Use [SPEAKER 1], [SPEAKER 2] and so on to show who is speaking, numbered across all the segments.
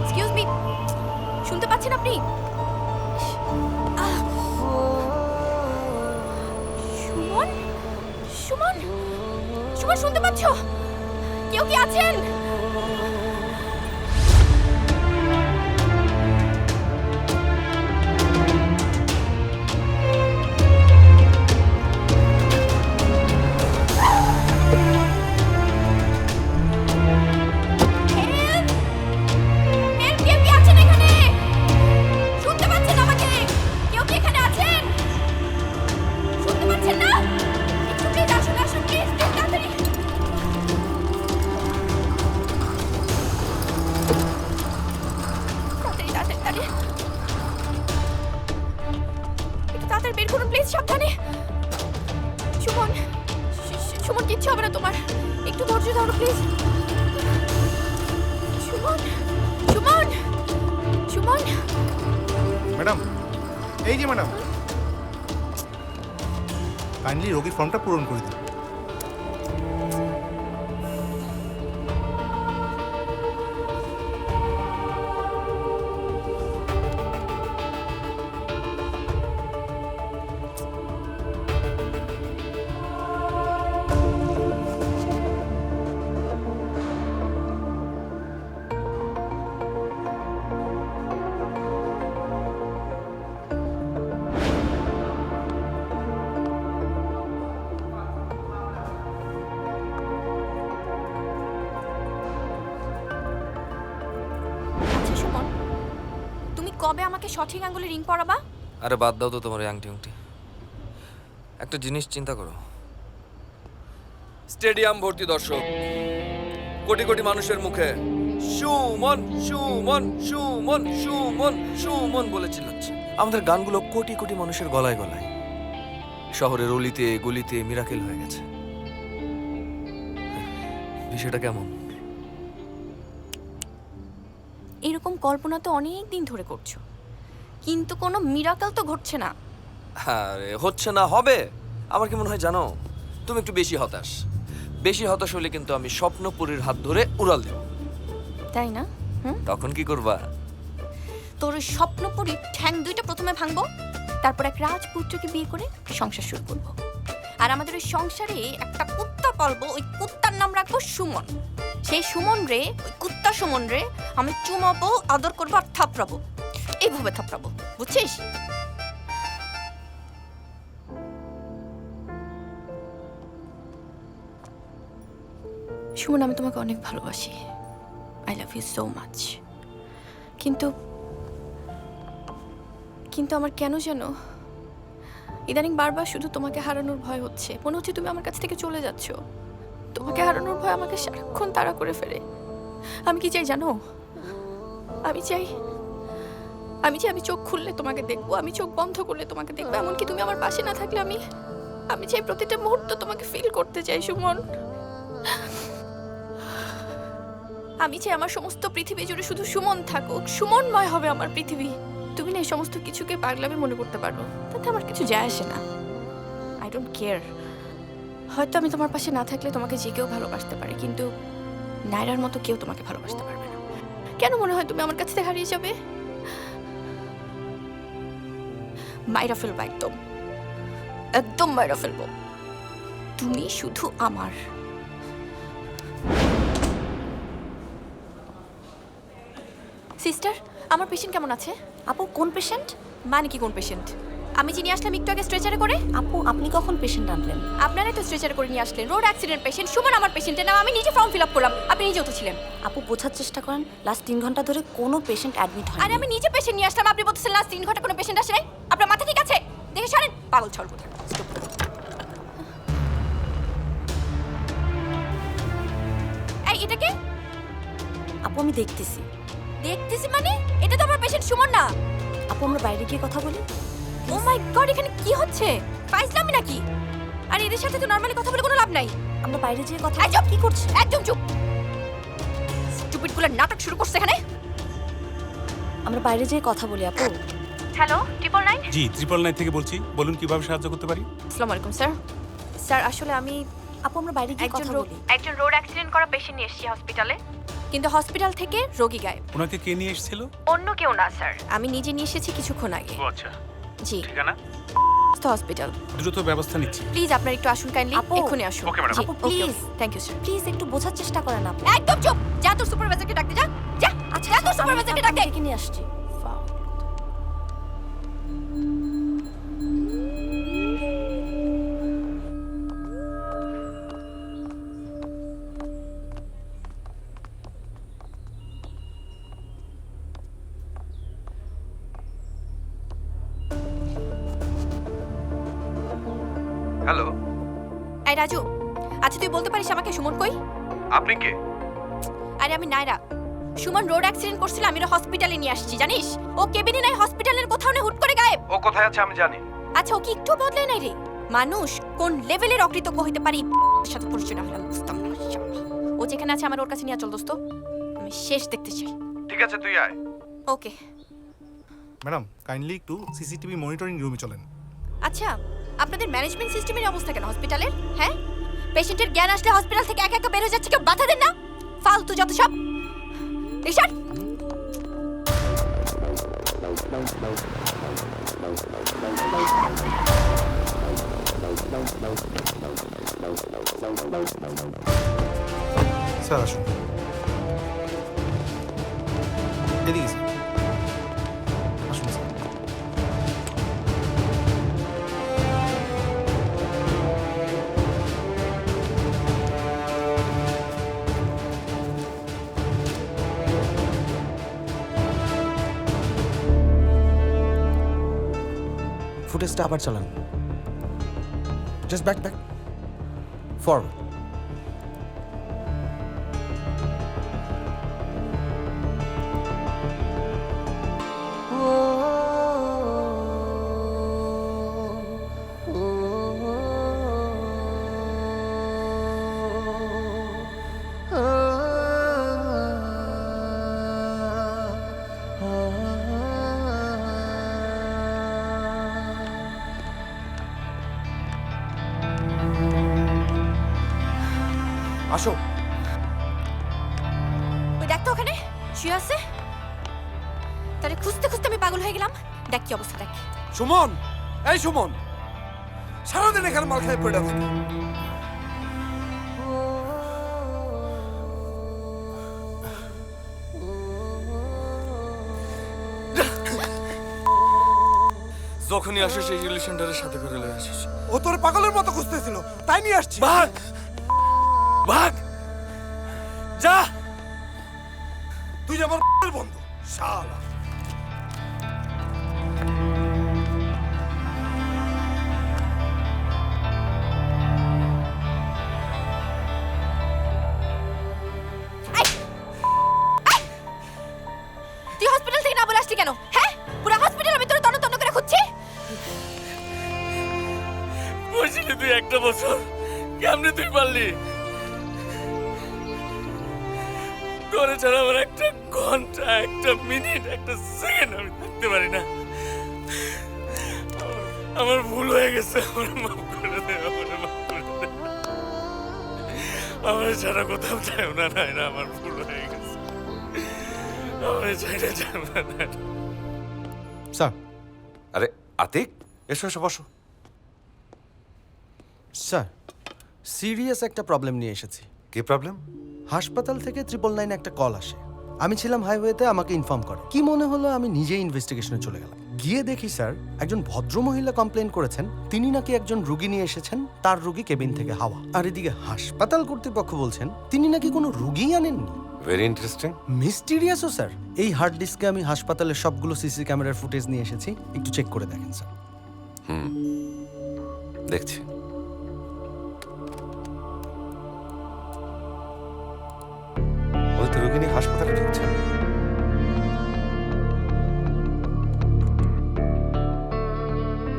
[SPEAKER 1] Excuse me, শুনতে পাচ্ছেন আপনি? সুমন, সুমন, সুমন, শুনতে পাচ্ছ? কেউ কি আছেন? বের করুন প্লিজ, সাবধানে। সুমন, সুমন, কিচ্ছু হবে না তোমার, একটু ধৈর্য ধরো প্লিজ। সুমন, সুমন, সুমন।
[SPEAKER 2] ম্যাডাম, এই যে ম্যাডাম, কাইন্ডলি রোগীর ফর্মটা পূরণ করে দিন।
[SPEAKER 1] কবে আমাকে সঠিক আঙ্গুলে রিং পরাবা?
[SPEAKER 3] আরে বাদ দাও তো তোমার এই আংটি উংটি। একটা জিনিস চিন্তা করো, স্টেডিয়াম ভর্তি দর্শক, কোটি কোটি মানুষের মুখে সুমন সুমন সুমন সুমন সুমন বলে চিল্লাচ্ছে। আমাদের গানগুলো কোটি কোটি মানুষের গলায় গলায়, শহরের অলিতে গলিতে মিরাকেল হয়ে গেছে। বিষয়টা কেমন?
[SPEAKER 1] এরকম কল্পনা তো অনেক দিন ধরে করছো, কিন্তু কোনো মিরাকেল তো ঘটছে না।
[SPEAKER 3] আরে হচ্ছে না, হবে। আমার কি মনে হয় জানো, তুমি একটু বেশি হতাশ। বেশি হতাশ হলে কিন্তু আমি স্বপ্নপুরীর হাত ধরে উড়াল দেব।
[SPEAKER 1] তাই না?
[SPEAKER 3] তখন কি করবা?
[SPEAKER 1] তোর ওই স্বপ্নপুরীর ঠ্যাং দুইটা প্রথমে ভাঙবো, তারপর এক রাজপুত্রকে বিয়ে করে সংসার শুরু করবো। আর আমাদের ওই সংসারে একটা কুত্তা পালবো, ওই কুত্তার নাম রাখবো সুমন। সেই সুমন রে, ওই কুত্তা সুমন রে আমি চুমাবো, আদর করবো আর থাপড়াবো, এইভাবে থাপড়াবো, বুঝছিস? সুমন, আমি তোমাকে অনেক ভালোবাসি, I love you so much. কিন্তু কিন্তু আমার কেন যেন ইদানিং বারবার শুধু তোমাকে হারানোর ভয় হচ্ছে। মনে হচ্ছে তুমি আমার কাছ থেকে চলে যাচ্ছ। তোমাকে হারানোর ভয় আমাকে সারাক্ষণ তাড়া করে ফেলে। আমি কি চাই জানো? আমি চাই আমি চোখ খুললে তোমাকে দেখবো, আমি চোখ বন্ধ করলে তোমাকে দেখবো, এমনকি তুমি আমার পাশে না থাকলে আমি চাই প্রতিটা মুহূর্ত তোমাকে ফিল করতে চাই সুমন। আমি চাই আমার সমস্ত পৃথিবী জুড়ে শুধু সুমন থাকুক, সুমনময় হবে আমার পৃথিবী। তুমি না এই সমস্ত কিছুকে পাগলামি মনে করতে পারো, তাতে আমার কিছু যায় আসে না। I don't care. হয়তো আমি তোমার পাশে না থাকলে তোমাকে যে কেউ ভালোবাসতে পারে, কিন্তু নায়রার মতো কেউ তোমাকে ভালোবাসতে পারবে না। কেন মনে হয় তুমি আমার কাছ থেকে হারিয়ে যাবে? মাইরা ফেলবো, একদম একদম মাইরা ফেলবো। তুমি শুধু আমার। সিস্টার, আমার পেশেন্ট কেমন আছে?
[SPEAKER 4] আপু, কোন পেশেন্ট?
[SPEAKER 1] মানে কি কোন পেশেন্ট? আমি যে নিয়ে আসলাম একটু আগে স্ট্রেচারে করে।
[SPEAKER 4] আপু, আপনি কখন পেশেন্ট আনলেন?
[SPEAKER 1] আপনারাই তো স্ট্রেচারে করে নিয়ে আসলেন। রোড অ্যাক্সিডেন্ট পেশেন্ট সুমন আমার পেশেন্টের নাম, আমি নিজে ফর্ম ফিল আপ করলাম, আপনি নিজেও তো ছিলেন।
[SPEAKER 4] আপু, বোঝার চেষ্টা করেন, লাস্ট 3 ঘন্টা ধরে কোনো পেশেন্ট অ্যাডমিট হয়নি।
[SPEAKER 1] আরে আমি নিজে পেশেন্ট নিয়ে আসলাম, আপনি বলতেছেন লাস্ট 3 ঘন্টা কোনো পেশেন্ট আসে নাই? আপনার মাথা ঠিক আছে? দেখে সরেন, পাগল ছল কোথায়। এই এটা কে?
[SPEAKER 4] আপু, আমি দেখতেছি।
[SPEAKER 1] দেখতেছি মানে? এটা তো আমার পেশেন্ট সুমন না।
[SPEAKER 4] আপু, আমরা বাইরে গিয়ে কথা বলি।
[SPEAKER 1] ও মাই গড, এখানে কি হচ্ছে? ফাইজলামি নাকি? আর এদের সাথে তো নরমালি কথা বলে কোনো লাভ নাই।
[SPEAKER 4] আমরা বাইরে গিয়ে কথা।
[SPEAKER 1] এই চুপ! কি করছে? একদম চুপ! স্টুপিড গুলো নাটক শুরু করছে এখানে।
[SPEAKER 4] আমরা বাইরে গিয়ে কথা বলি আপু।
[SPEAKER 1] হ্যালো, 999?
[SPEAKER 5] জি, 999 থেকে বলছি। বলুন কিভাবে সাহায্য করতে পারি?
[SPEAKER 1] আসসালামু আলাইকুম স্যার। স্যার আসলে আমি
[SPEAKER 4] আপু আমরা বাইরে গিয়ে কথা বলি।
[SPEAKER 1] একজন রোড অ্যাক্সিডেন্ট করা পেশেন্ট নিয়ে এসেছি হসপিটালে, কিন্তু হসপিটাল থেকে রোগী গায়েব।
[SPEAKER 5] ওনাকে কে নিয়ে এসেছিল?
[SPEAKER 1] অন্য কেউ না স্যার, আমি নিজে নিয়ে এসেছি কিছুক্ষণ আগে।
[SPEAKER 5] ও আচ্ছা,
[SPEAKER 1] জি,
[SPEAKER 5] ঠিকানা?
[SPEAKER 1] হসপিটাল।
[SPEAKER 5] দ্রুত ব্যবস্থা নিচ্ছি।
[SPEAKER 1] প্লিজ আপনার একটু আসুন কাইন্ডলি,
[SPEAKER 4] আপু।
[SPEAKER 1] এক্ষুনি আসুন।
[SPEAKER 5] Okay madam.
[SPEAKER 4] আপু please,
[SPEAKER 1] thank you sir.
[SPEAKER 4] Please একটু বোঝার চেষ্টা করেন আপু।
[SPEAKER 1] একদম চুপ, যা তোর সুপারভাইজারকে ডাকতে যা, যা।
[SPEAKER 4] আচ্ছা
[SPEAKER 1] যা তোর
[SPEAKER 4] আমি
[SPEAKER 1] সুপারভাইজারকে
[SPEAKER 4] তাকে
[SPEAKER 1] ডাকতে।
[SPEAKER 4] ডেকে নিয়ে আসছি।
[SPEAKER 3] হ্যালো,
[SPEAKER 1] এই রাজু, আচ্ছা তুই বলতে পারিস আমাকে সুমন কই?
[SPEAKER 3] আপনি কে?
[SPEAKER 1] আরে আমি নায়রা। সুমন রোড অ্যাক্সিডেন্ট করছিল, আমি ওর হসপিটালে নিয়ে আসছি জানিস। ও কেবিনে নাই, হসপিটালের কোথাও নেই, হুট করে গায়েব।
[SPEAKER 3] ও কোথায় আছে আমি জানি।
[SPEAKER 1] আচ্ছা ও কি একটু বদলে নাই রে? মানুষ কোন লেভেলের অকৃতজ্ঞ হইতে পারি সাথে পরিচয় না হলে আমি বুঝতাম না। ও যেখানে আছে আমার ওর কাছে নিয়ে চল দোস্ত, আমি শেষ দেখতে চাই।
[SPEAKER 3] ঠিক আছে, তুই আয়।
[SPEAKER 1] ওকে।
[SPEAKER 2] ম্যাডাম কাইন্ডলি একটু সিসিটিভি মনিটরিং রুমে চলেন।
[SPEAKER 1] আচ্ছা আপনাদের ম্যানেজমেন্ট সিস্টেমের অবস্থা কেন হসপিটালের? হ্যাঁ, পেশেন্টের জ্ঞান আসলে হসপিটাল থেকে একা একা বের হয়ে যাচ্ছে, কেউ বাধা দেন না? ফালতু যত সব। রিশাদ,
[SPEAKER 2] স্যার আসুন, এদিকে স্যার আসুন স্যার।
[SPEAKER 6] ফুটেজটা আবার চালান। Just back back forward. আসো।
[SPEAKER 1] ওই দেখ তো ওখানে শুয়ে আছে। তারে খুঁজতে খুঁজতে আমি পাগল হয়ে গেলাম। দেখ কি অবস্থা দেখ।
[SPEAKER 6] সুমন, এই সুমন, সারাদিন এখানে মাল খাই পড়ে থাকে।
[SPEAKER 3] যখনই আসে সেই রিলেশনটারের সাথে করে লয়ে আসিস।
[SPEAKER 6] ও তোর পাগলের মতো খুঁজতেছিল, তাই নিয়ে আসছি।
[SPEAKER 3] ভাগ ভাগ, যা।
[SPEAKER 6] তুই আমার বন্ধু শালা।
[SPEAKER 1] তুই হসপিটাল থেকে না বলে আসলি কেন? হ্যাঁ, পুরো হসপিটালের ভিতরে তন্ন তন্ন করে খুঁজছি।
[SPEAKER 3] বলছিলি তুই একটা বছর, কেমনে তুই পারলি? তোরে ছাড়া আমার একটা ঘন্টা, একটা মিনিট, একটা সেকেন্ড আমি থাকতে পারি না। আমার ভুল হয়ে গেছে, আমার মাফ করে দে, আমার মাফ করে দে। আমার ছাড়া কোথাও যায় না, নাই না, আমার ভুল হয়ে গেছে। আমার ছাড়া যায় না।
[SPEAKER 2] স্যার
[SPEAKER 7] আরে আতিক, এসো এসো বসো।
[SPEAKER 6] স্যার, সিরিয়াস একটা প্রবলেম নিয়ে এসেছি।
[SPEAKER 7] কি প্রবলেম?
[SPEAKER 6] হাসপাতাল থেকে 999 একটা কল আসে। আমি ছিলাম হাইওয়েতে, আমাকে ইনফর্ম করে। কি মনে হলো আমি নিজেই ইনভেস্টিগেশনে চলে গেলাম। গিয়ে দেখি স্যার, একজন ভদ্রমহিলা কমপ্লেন করেছেন তিনি নাকি একজন রুগী নিয়ে এসেছেন, তার রুগী কেবিন থেকে হাওয়া। আর এদিকে হাসপাতাল কর্তৃপক্ষ বলছেন তিনি নাকি কোনো রুগীই আনেননি।
[SPEAKER 7] Very interesting.
[SPEAKER 6] মিস্টিরিয়াসও স্যার। এই হার্ড ডিস্কে আমি হাসপাতালের সবগুলো সিসি ক্যামেরার ফুটেজ নিয়ে এসেছি, একটু চেক করে দেখেন স্যার।
[SPEAKER 7] দেখছি। ওই তো রোগিনী হাসপাতালে ঢুকছেন।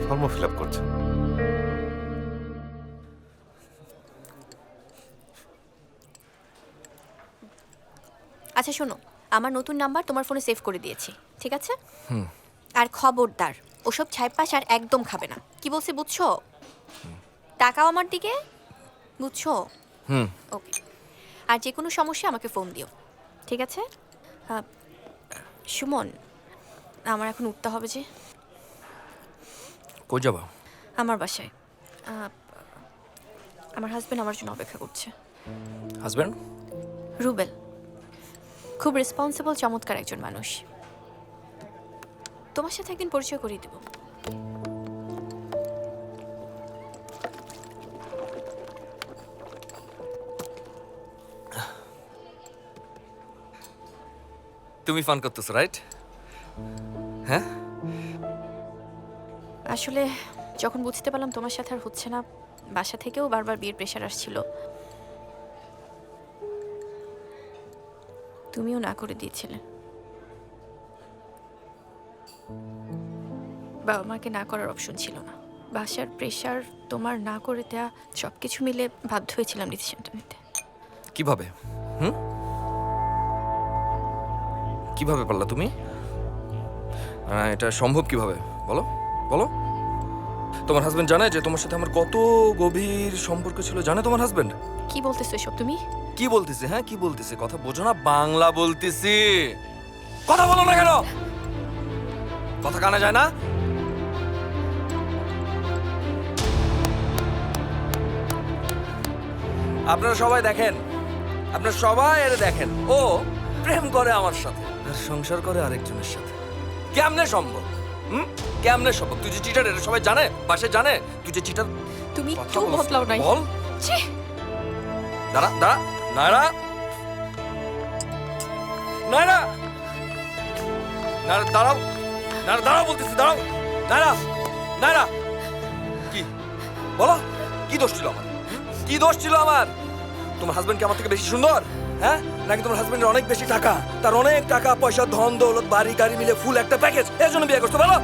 [SPEAKER 7] ফর্ম ফিল আপ করছেন।
[SPEAKER 1] আচ্ছা শোনো, আমার নতুন নাম্বার তোমার ফোনে সেভ করে দিয়েছি, ঠিক আছে? আর খবরদার ওসব ছাইপাস আর একদম খাবে না। কি বলছি বুঝছো? টাকাও আমার দিকে, বুঝছো?
[SPEAKER 3] হুম।
[SPEAKER 1] ওকে। আর যে কোনো সমস্যা আমাকে ফোন দিও, ঠিক আছে? সুমন, আমার এখন উঠতে হবে যে।
[SPEAKER 3] কই যাবা?
[SPEAKER 1] আমার বাসায়। আমার হাজবেন্ড আমার জন্য অপেক্ষা করছে।
[SPEAKER 3] হাজব্যান্ড?
[SPEAKER 1] রুবেল খুব রেসপন্সিবল, চমৎকার একজন মানুষ। তোমার সাথে একদিন পরিচয় করিয়ে দেব।
[SPEAKER 3] তুমি ফান করতেছো, রাইট? হ্যাঁ?
[SPEAKER 1] আসলে যখন বুঝতে পারলাম তোমার সাথে আর হচ্ছে না, বাসা থেকেও বারবার বিয়ের প্রেশার আসছিল, তুমিও না করে দিয়েছিলে। বাবা মাকে না করার অপশন ছিল না। বাসার প্রেশার, তোমার না করে দেয়া, সব কিছু মিলে বাধ্য হয়েছিলাম ডিসিশনটা নিতে।
[SPEAKER 3] কিভাবে? হুম? কিভাবে পারলা তুমি? এটা সম্ভব কিভাবে? বলো বলো। তোমার হাজবেন্ড জানে যে তোমার সাথে আমার কত গভীর সম্পর্ক ছিল? জানে তোমার হাজবেন্ড?
[SPEAKER 1] কি বলতেছো এসব তুমি?
[SPEAKER 3] কি বলতেছে? হ্যাঁ, কি বলতেছে? কথা বোঝো না? বাংলা বলতেছি। কথা বলো না কেন? কথা কানে যায় না? আপনারা সবাই দেখেন, আপনারা সবাই এর দেখেন, ও প্রেম করে আমার সাথে আর সংসার করে আরেকজনের সাথে। কেমনে সম্ভব? কেমনে সম্ভব? তুই যে চিটার, এটা সবাই জানে, বাসে জানে তুই যে চিটার।
[SPEAKER 1] তুমি
[SPEAKER 3] কথা
[SPEAKER 1] কেউ
[SPEAKER 3] বলো।
[SPEAKER 1] বদলাও নাই।
[SPEAKER 3] বল।
[SPEAKER 1] ছি!
[SPEAKER 3] দাঁড়া দাঁড়া, নায়রা, নায়রা, নায়রা দাঁড়াও, নায়রা দাঁড়াও বলতেছি, দাঁড়াও, নায়রা, নায়রা। কি বলো? কি দোষ ছিল আমার? কি দোষ ছিল আমার? তোমার হাজবেন্ড কি আমার থেকে বেশি সুন্দর? হ্যাঁ, নাকি তোমার হাজবেন্ডের অনেক বেশি টাকা, তার অনেক টাকা পয়সা, ধন দৌলত, বাড়ি গাড়ি মিলে ফুল একটা প্যাকেজ, এর জন্য বিয়ে করতে বলো?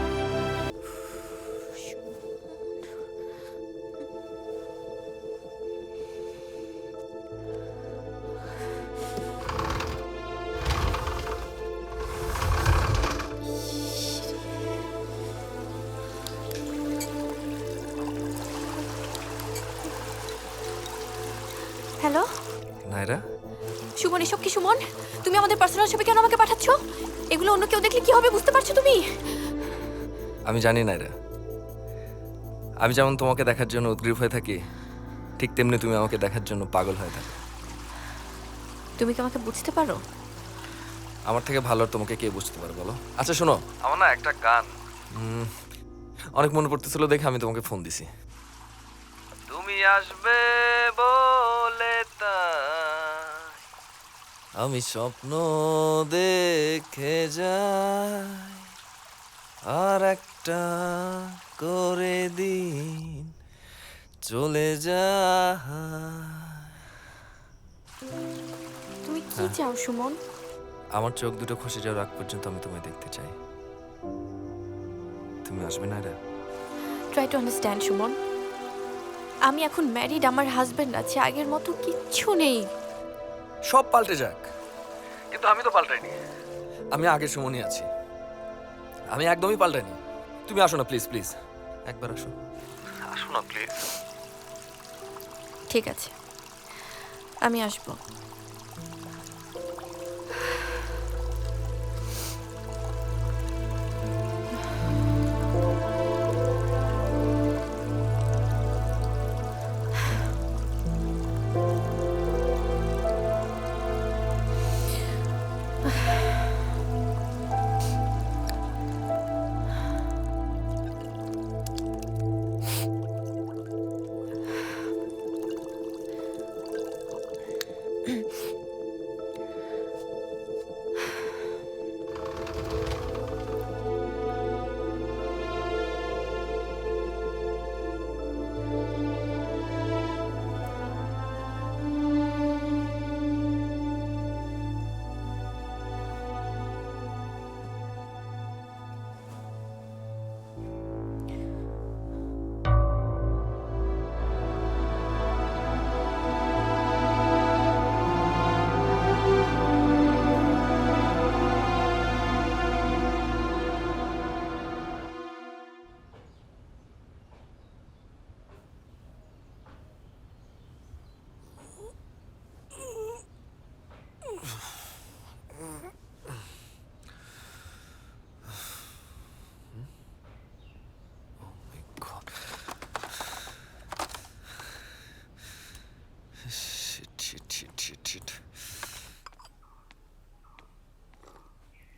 [SPEAKER 1] হ্যালো
[SPEAKER 3] নায়রা,
[SPEAKER 1] সুমন, এসব কি সুমন? তুমি আমাদের পার্সোনাল ছবি কেন আমাকে পাঠাচ্ছ? এগুলো অন্য কেউ দেখলে কি হবে বুঝতে পারছো তুমি?
[SPEAKER 3] আমি জানি নায়রা, আমি যেমন তোমাকে দেখার জন্য উদ্গ্রীব হয়ে থাকি, ঠিক তেমনি তুমি আমাকে দেখার জন্য পাগল হয়ে থাকো।
[SPEAKER 1] তুমি কি আমাকে বুঝতে পারো?
[SPEAKER 3] আমার থেকে ভালো আর তোমাকে কে বুঝতে পারে বলো? আচ্ছা শোনো, আমার না একটা গান অনেক মনে পড়তেছিল দেখে আমি তোমাকে ফোন দিছি। তুমি আসবে বলে তাই আমি স্বপ্ন দেখে যাই, আর একটা করে দিন চলে যায়।
[SPEAKER 1] তুমি কি চাও সুমন?
[SPEAKER 3] আমার চোখ দুটো খসে যাওয়ার আগ পর্যন্ত আমি তোমায় দেখতে চাই। তুমি আসবে না রে?
[SPEAKER 1] Try to understand Suman. আমি এখন ম্যারিড, আমার হাজবেন্ড আছে, আগের মতো কিচ্ছু নেই।
[SPEAKER 3] সব পাল্টে যাক, কিন্তু আমি তো পাল্টাইনি। আমি আগের সময়ই আছি, আমি একদমই পাল্টাইনি। তুমি আসো না প্লিজ, প্লিজ একবার আসো, আসো না প্লিজ।
[SPEAKER 1] ঠিক আছে, আমি আসবো।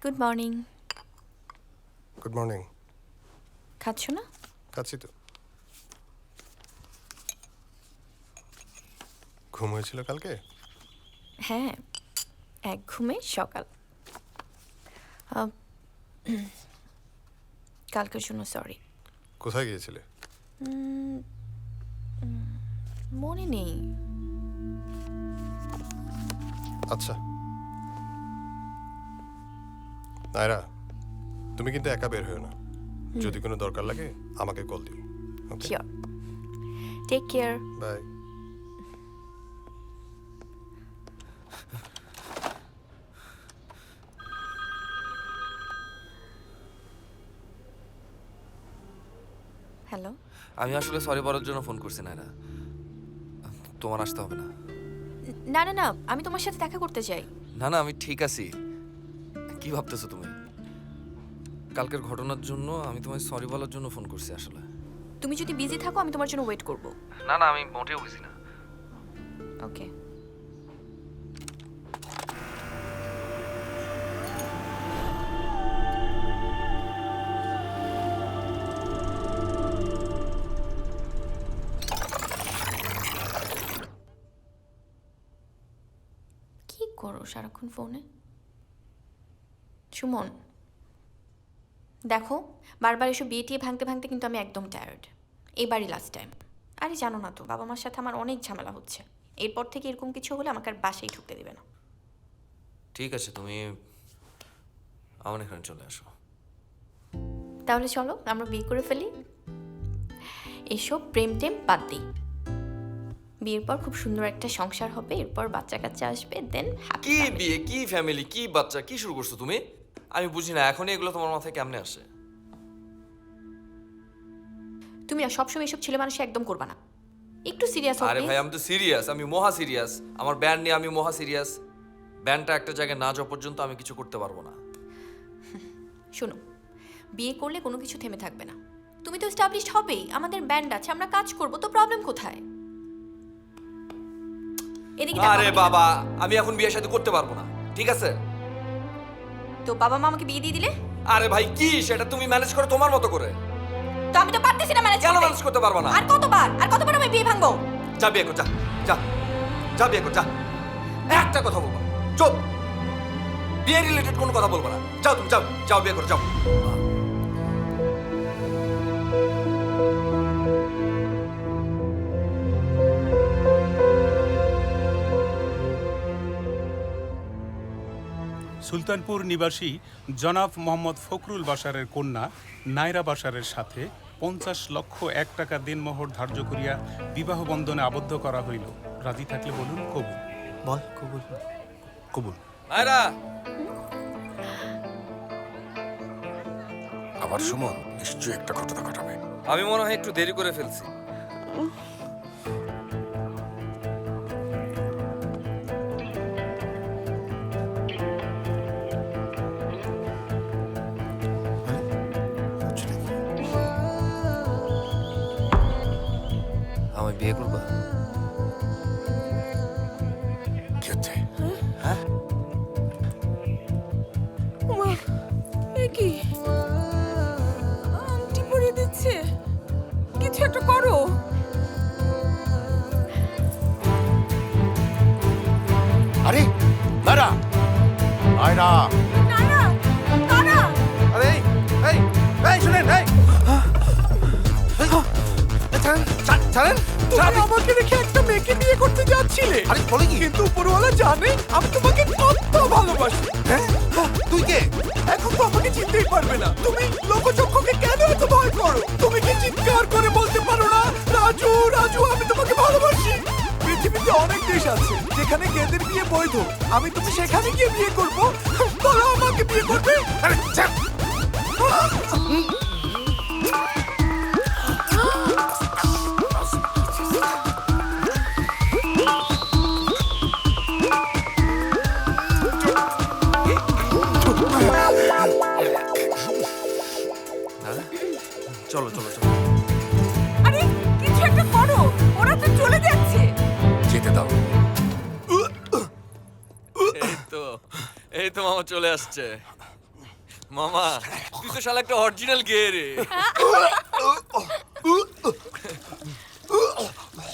[SPEAKER 1] Good morning.
[SPEAKER 7] Good morning.
[SPEAKER 1] খাচ্ছ না?
[SPEAKER 7] খাচ্ছি তো। ঘুম হয়েছিল কালকে?
[SPEAKER 1] হ্যাঁ, এক ঘুমে সকাল। আহ, কালকের জন্য সরি।
[SPEAKER 7] কোথায় গিয়েছিলে?
[SPEAKER 1] মনে নেই।
[SPEAKER 7] আচ্ছা নায়রা, তুমি কিন্তু একা বের হয়েও না। যদি কোনো দরকার লাগে আমাকে কল দিও। Okay,
[SPEAKER 1] sure. Take care.
[SPEAKER 7] Bye.
[SPEAKER 1] Hello.
[SPEAKER 3] আমি আসলে সরি বলার জন্য ফোন করছি নাইরা, তোমার আসতে হবে না।
[SPEAKER 1] না না না, আমি তোমার সাথে দেখা করতে চাই।
[SPEAKER 3] না না, আমি ঠিক আছি। কি ভাবতেছো তুমি? কালকের ঘটনার জন্য আমি তোমায় সরি বলার জন্য ফোন করছি আসলে।
[SPEAKER 1] তুমি যদি বিজি থাকো আমি তোমার জন্য ওয়েট করব।
[SPEAKER 3] না না, আমি মোটেও বুঝি না।
[SPEAKER 1] ওকে। কি করো সারাক্ষণ ফোনে? সুমন, দেখো বারবার এসব বিয়ে টিয়ে ভাঙতে ভাঙতে কিন্তু আমি একদম টায়ার্ড। এবারই লাস্ট টাইম। আরে জানো না তো, বাবা মার সাথে আমার অনেক ঝামেলা হচ্ছে। এরপর থেকে এরকম কিছু হলে আমাকে আর বাসায় ঢুকতে দেবে না।
[SPEAKER 3] ঠিক আছে, তুমি আমার এখানে চলে আসো।
[SPEAKER 1] তাহলে চলো আমরা বিয়ে করে ফেলি। এসব প্রেম টেম বাদ দিই। বিয়ের পর খুব সুন্দর একটা সংসার হবে, এরপর বাচ্চা কাচ্চা আসবে, দেন
[SPEAKER 3] কি বিয়ে, কি ফ্যামিলি, কি বাচ্চা, কি শুরু করছো তুমি? আমি বুঝি না এখনই এগুলো তোমার মাথায় কেমনে আসে।
[SPEAKER 1] তুমি আর সবসময় এসব ছেলে মানুষ একদম করবা না, একটু সিরিয়াস
[SPEAKER 3] আরে
[SPEAKER 1] হবে।
[SPEAKER 3] ভাই, আমি তো সিরিয়াস, আমি মহা সিরিয়াস। আমার ব্যান্ড নিয়ে আমি মহা সিরিয়াস। ব্যান্ডটা একটা জায়গায় না যাওয়া পর্যন্ত আমি কিছু করতে পারবো না।
[SPEAKER 1] শোনো, বিয়ে করলে কোনো কিছু থেমে থাকবে না। তুমি তো এস্টাবলিশড হবেই, আমাদের ব্যান্ড আছে, আমরা কাজ করব, তো প্রবলেম কোথায়? এদিকে দেখো,
[SPEAKER 3] আরে
[SPEAKER 1] আমাকে-
[SPEAKER 3] বাবা, আমি এখন বিয়ে শাদী করতে পারবো না, ঠিক আছে?
[SPEAKER 1] তো বাবা মা আমাকে বিয়ে দিয়ে দিলে,
[SPEAKER 3] আরে ভাই, কি সেটা তুমি ম্যানেজ করো তোমার মতো করে।
[SPEAKER 1] তো আমি তো পারতেছি না ম্যানেজ
[SPEAKER 3] কেন
[SPEAKER 1] করতে।
[SPEAKER 3] ম্যানেজ করতে পারবো না?
[SPEAKER 1] আর কতবার আমি বিয়ে ভাঙবো?
[SPEAKER 3] যা বিয়ে কর, যা যা যা বিয়ে কর, যা। একটা কথা বলবো না, চুপ। বিয়ে রিলেটেড কোনো কথা বলবো না। যাও তুমি, যাও যাও বিয়ে করো, যাও।
[SPEAKER 5] সুলতানপুর নিবাসী জনাব মোহাম্মদ ফখরুল বাশারের কন্যা নায়রা বাশারের সাথে 50 লক্ষ 1 টাকা দিনমোহর ধার্য করিয়া বিবাহ বন্ধনে আবদ্ধ করা হইল। রাজি থাকলে বলুন কবুল।
[SPEAKER 6] বল কবুল। কবুল।
[SPEAKER 3] নায়রা,
[SPEAKER 7] আবার সুমন নিশ্চয়ই একটা ঘটনা ঘটাবে।
[SPEAKER 3] আমি মনে হয় একটু দেরি করে ফেলছি। আমায় বিয়ে করবা?
[SPEAKER 7] কি হচ্ছে?
[SPEAKER 8] কি আংটি পরিয়ে দিচ্ছে? কিছু একটা করো।
[SPEAKER 6] আরে নায়রা, নায়রা।
[SPEAKER 8] নানা, নানা,
[SPEAKER 6] আরে এই এই শুনেন, এই ছাড়েন।
[SPEAKER 8] তুমি আমাকে রেখে একটা মেয়েকে বিয়ে করতে যাচ্ছিলে।
[SPEAKER 6] আরে বলে কি?
[SPEAKER 8] কিন্তু উপরওয়ালা জানে আমি তোমাকে কত ভালোবাসি।
[SPEAKER 6] হ্যাঁ তুই কে?
[SPEAKER 8] এখন তো আমাকে চিনতেই পারবে না। তুমি লোকচক্ষুকে কেন এত ভয় করো? তুমি কি চিৎকার করে বলতে পারো না, রাজু রাজু আমি তোমাকে ভালোবাসি? পৃথিবীতে অনেক দেশ আছে যেখানে গেদের বিয়ে বৈধ। আমি তুমি সেখানে গিয়ে বিয়ে করব? বলো আমাকে বিয়ে করবে?
[SPEAKER 6] আরে ছাড়।
[SPEAKER 3] চলো চলো চলো।
[SPEAKER 8] আরে কিছু একটা করো, ওরা তো চলে যাচ্ছে।
[SPEAKER 7] যেতে দাও।
[SPEAKER 3] এই তো মামা চলে আসছে। মামা তুই তো শালা একটা অরিজিনাল গে রে।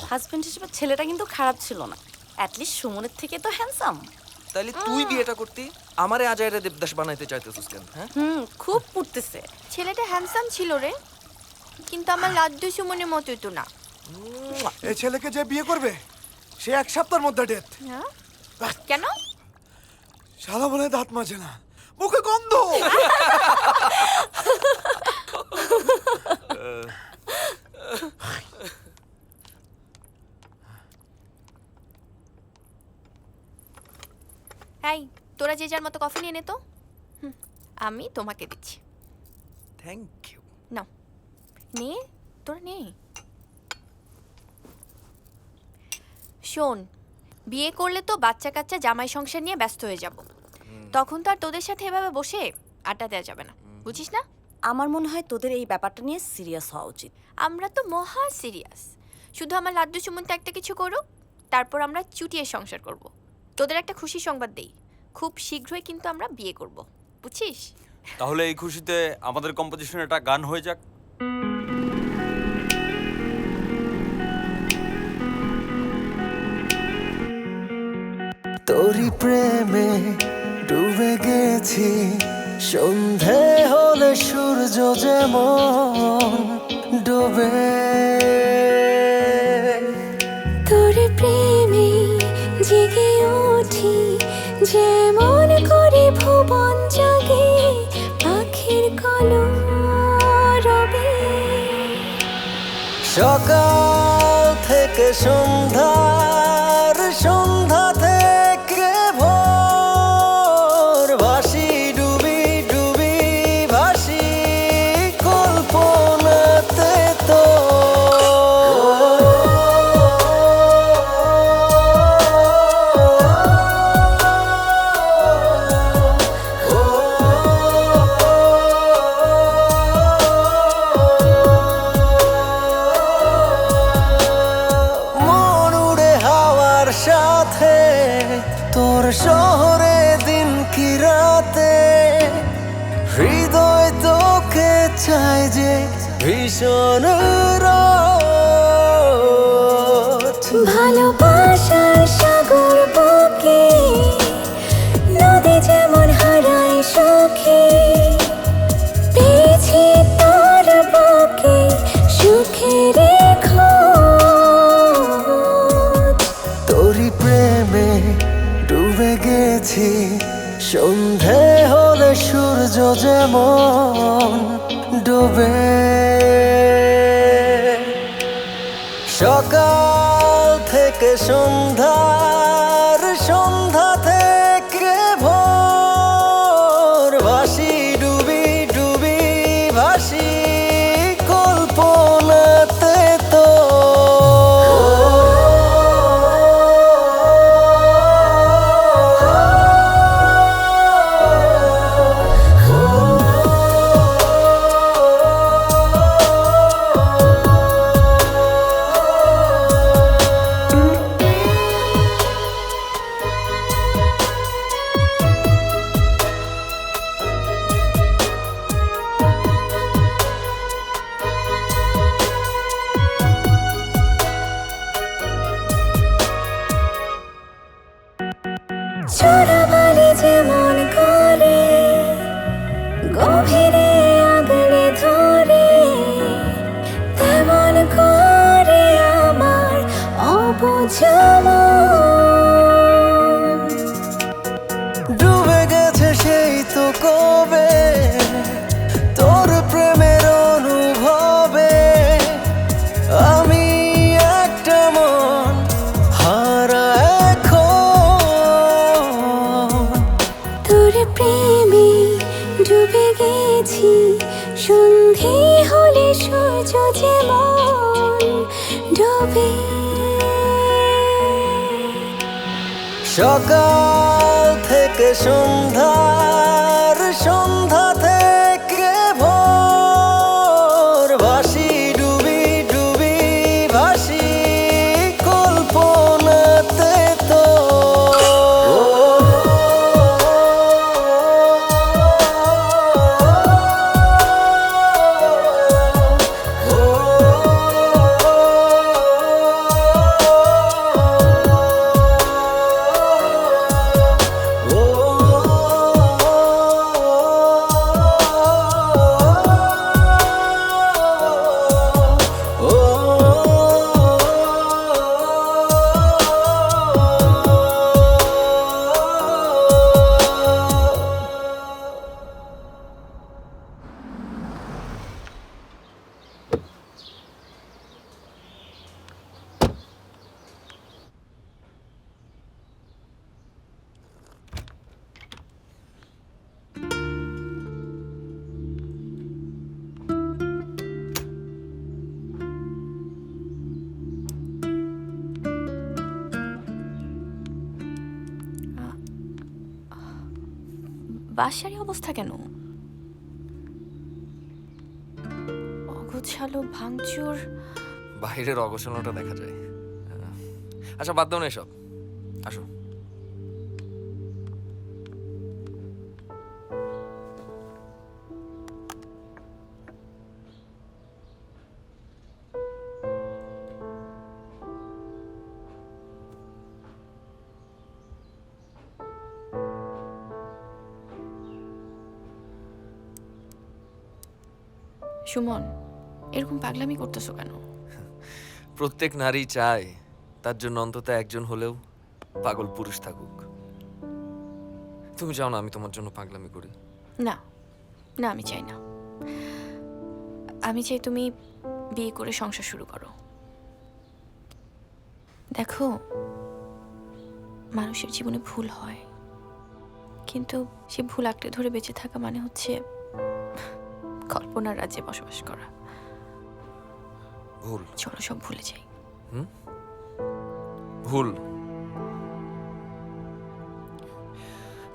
[SPEAKER 4] হাজবেন্ড হিসেবে ছেলেটা কিন্তু খারাপ ছিল না, অ্যাটলিস্ট সুমনের থেকে তো হ্যান্ডসাম।
[SPEAKER 3] তাইলে তুই বিয়েটা করতি আমারে আজাইরা দেবদাস বানাইতে চাইতেছিস কেন? হ্যাঁ
[SPEAKER 4] খুব পুড়তেছে।
[SPEAKER 1] ছেলেটা হ্যান্ডসাম ছিল রে, কিন্তু আমার লাড্ডু সুমনের মতোই তো না।
[SPEAKER 8] এই ছেলেকে যে বিয়ে করবে সে 1 সপ্তাহের মধ্যে ডেথ।
[SPEAKER 1] হ্যাঁ? কেন?
[SPEAKER 8] শালা বলে দাঁত মাজে না, মুখে গন্ধ।
[SPEAKER 1] এই তোরা যে যার মতো কফি নিয়ে নে তো। আমি তোমাকে দিচ্ছি।
[SPEAKER 3] Thank you.
[SPEAKER 1] নাও নে, তোরা নে। শোন, বিয়ে করলে তো বাচ্চা কাচ্চা জামাই সংসার নিয়ে ব্যস্ত হয়ে যাব, তখন তো আর তোদের সাথে এভাবে বসে আড্ডা দেওয়া যাবে না, বুঝিস না?
[SPEAKER 4] আমার মনে হয় তোদের এই ব্যাপারটা নিয়ে সিরিয়াস হওয়া উচিত।
[SPEAKER 1] আমরা তো মহা সিরিয়াস। শুধু আমার লাড্ডু সুমন্ত একটা কিছু করুক, তারপর আমরা চুটিয়ে সংসার করব। তোদের একটা খুশি সংবাদ দেই, খুব শীঘ্রই কিন্তু আমরা বিয়ে করব, বুঝছিস?
[SPEAKER 9] তাহলে এই খুশিতে আমাদের কম্পোজিশন একটা গান হয়ে যাক।
[SPEAKER 6] তোরি প্রেমে ডুবে গেছি, সন্ধে হলে সূর্য যেমন ডোবে।
[SPEAKER 10] তোর প্রেমে জেগে উঠি, যেমন করে ভুবন জাগে পাখির কলরবে।
[SPEAKER 6] সকাল থেকে সন্ধ্যার, সন্ধ্যা থেকে ভোর, ভাসি ডুবি ডুবি ভাসি কল্পনাতে তো। মন উড়ে হাওয়ার সাথে, তোর শহরে দিন কি রাতে, হৃদয় তোকে চাই যে ভীষণ রোজ।
[SPEAKER 10] ভালোবাসার সাগর বুকে নদী যেমন হারায় সুখে, পেয়েছি তোর বুকে সুখের খোঁজ।
[SPEAKER 6] তোরি প্রেমে ডুবে গেছি, সন্ধে হলে সূর্য যেমন ডোবে। সকাল থেকে সন্ধ্যার, সন্ধ্যা থেকে ভোর, ভাসি ডুবি ডুবি ভাসি কল্পনাতে তো।
[SPEAKER 10] চোরাবালি যেমন করে গভীরে আগলে ধরে, তেমন করে আমার অবুঝ মন।
[SPEAKER 6] ডুবে গেছে সেই তো কবে তোর প্রেমের অনুভবে, আমি একটা মন হারা এখন।
[SPEAKER 10] তোর প্রেমে ডুবে গেছি, সন্ধে হলে সূর্য যেমন ডোবে।
[SPEAKER 6] সকাল থেকে সন্ধ্যার, সন্ধ্যা থেকে ভোর, ভাসি ডুবি ডুবি ভাসি কল্পনাতে তো।
[SPEAKER 1] বাসারই অবস্থা কেন? অগোছালো, ভাঙচুর।
[SPEAKER 3] বাইরের অগোছালোটা দেখা যায়। আচ্ছা বাদ দাও না এসব, আসো।
[SPEAKER 1] সুমন, এরকম পাগলামি করতেছো কেন?
[SPEAKER 3] প্রত্যেক নারী চায় তার জন্য অন্তত একজন হলেও পাগল পুরুষ থাকুক। তুমি চাও না আমি তোমার জন্য পাগলামি করি?
[SPEAKER 1] না না, আমি চাই না। আমি চাই তুমি বিয়ে করে সংসার শুরু করো। দেখো, মানুষের জীবনে ভুল হয়, কিন্তু সে ভুল আঁকড়ে ধরে বেঁচে থাকা মানে হচ্ছে কল্পনার রাজ্যে বসবাস করা।
[SPEAKER 3] ভুল?
[SPEAKER 1] চলো সব ভুলে যাই।
[SPEAKER 3] ভুল?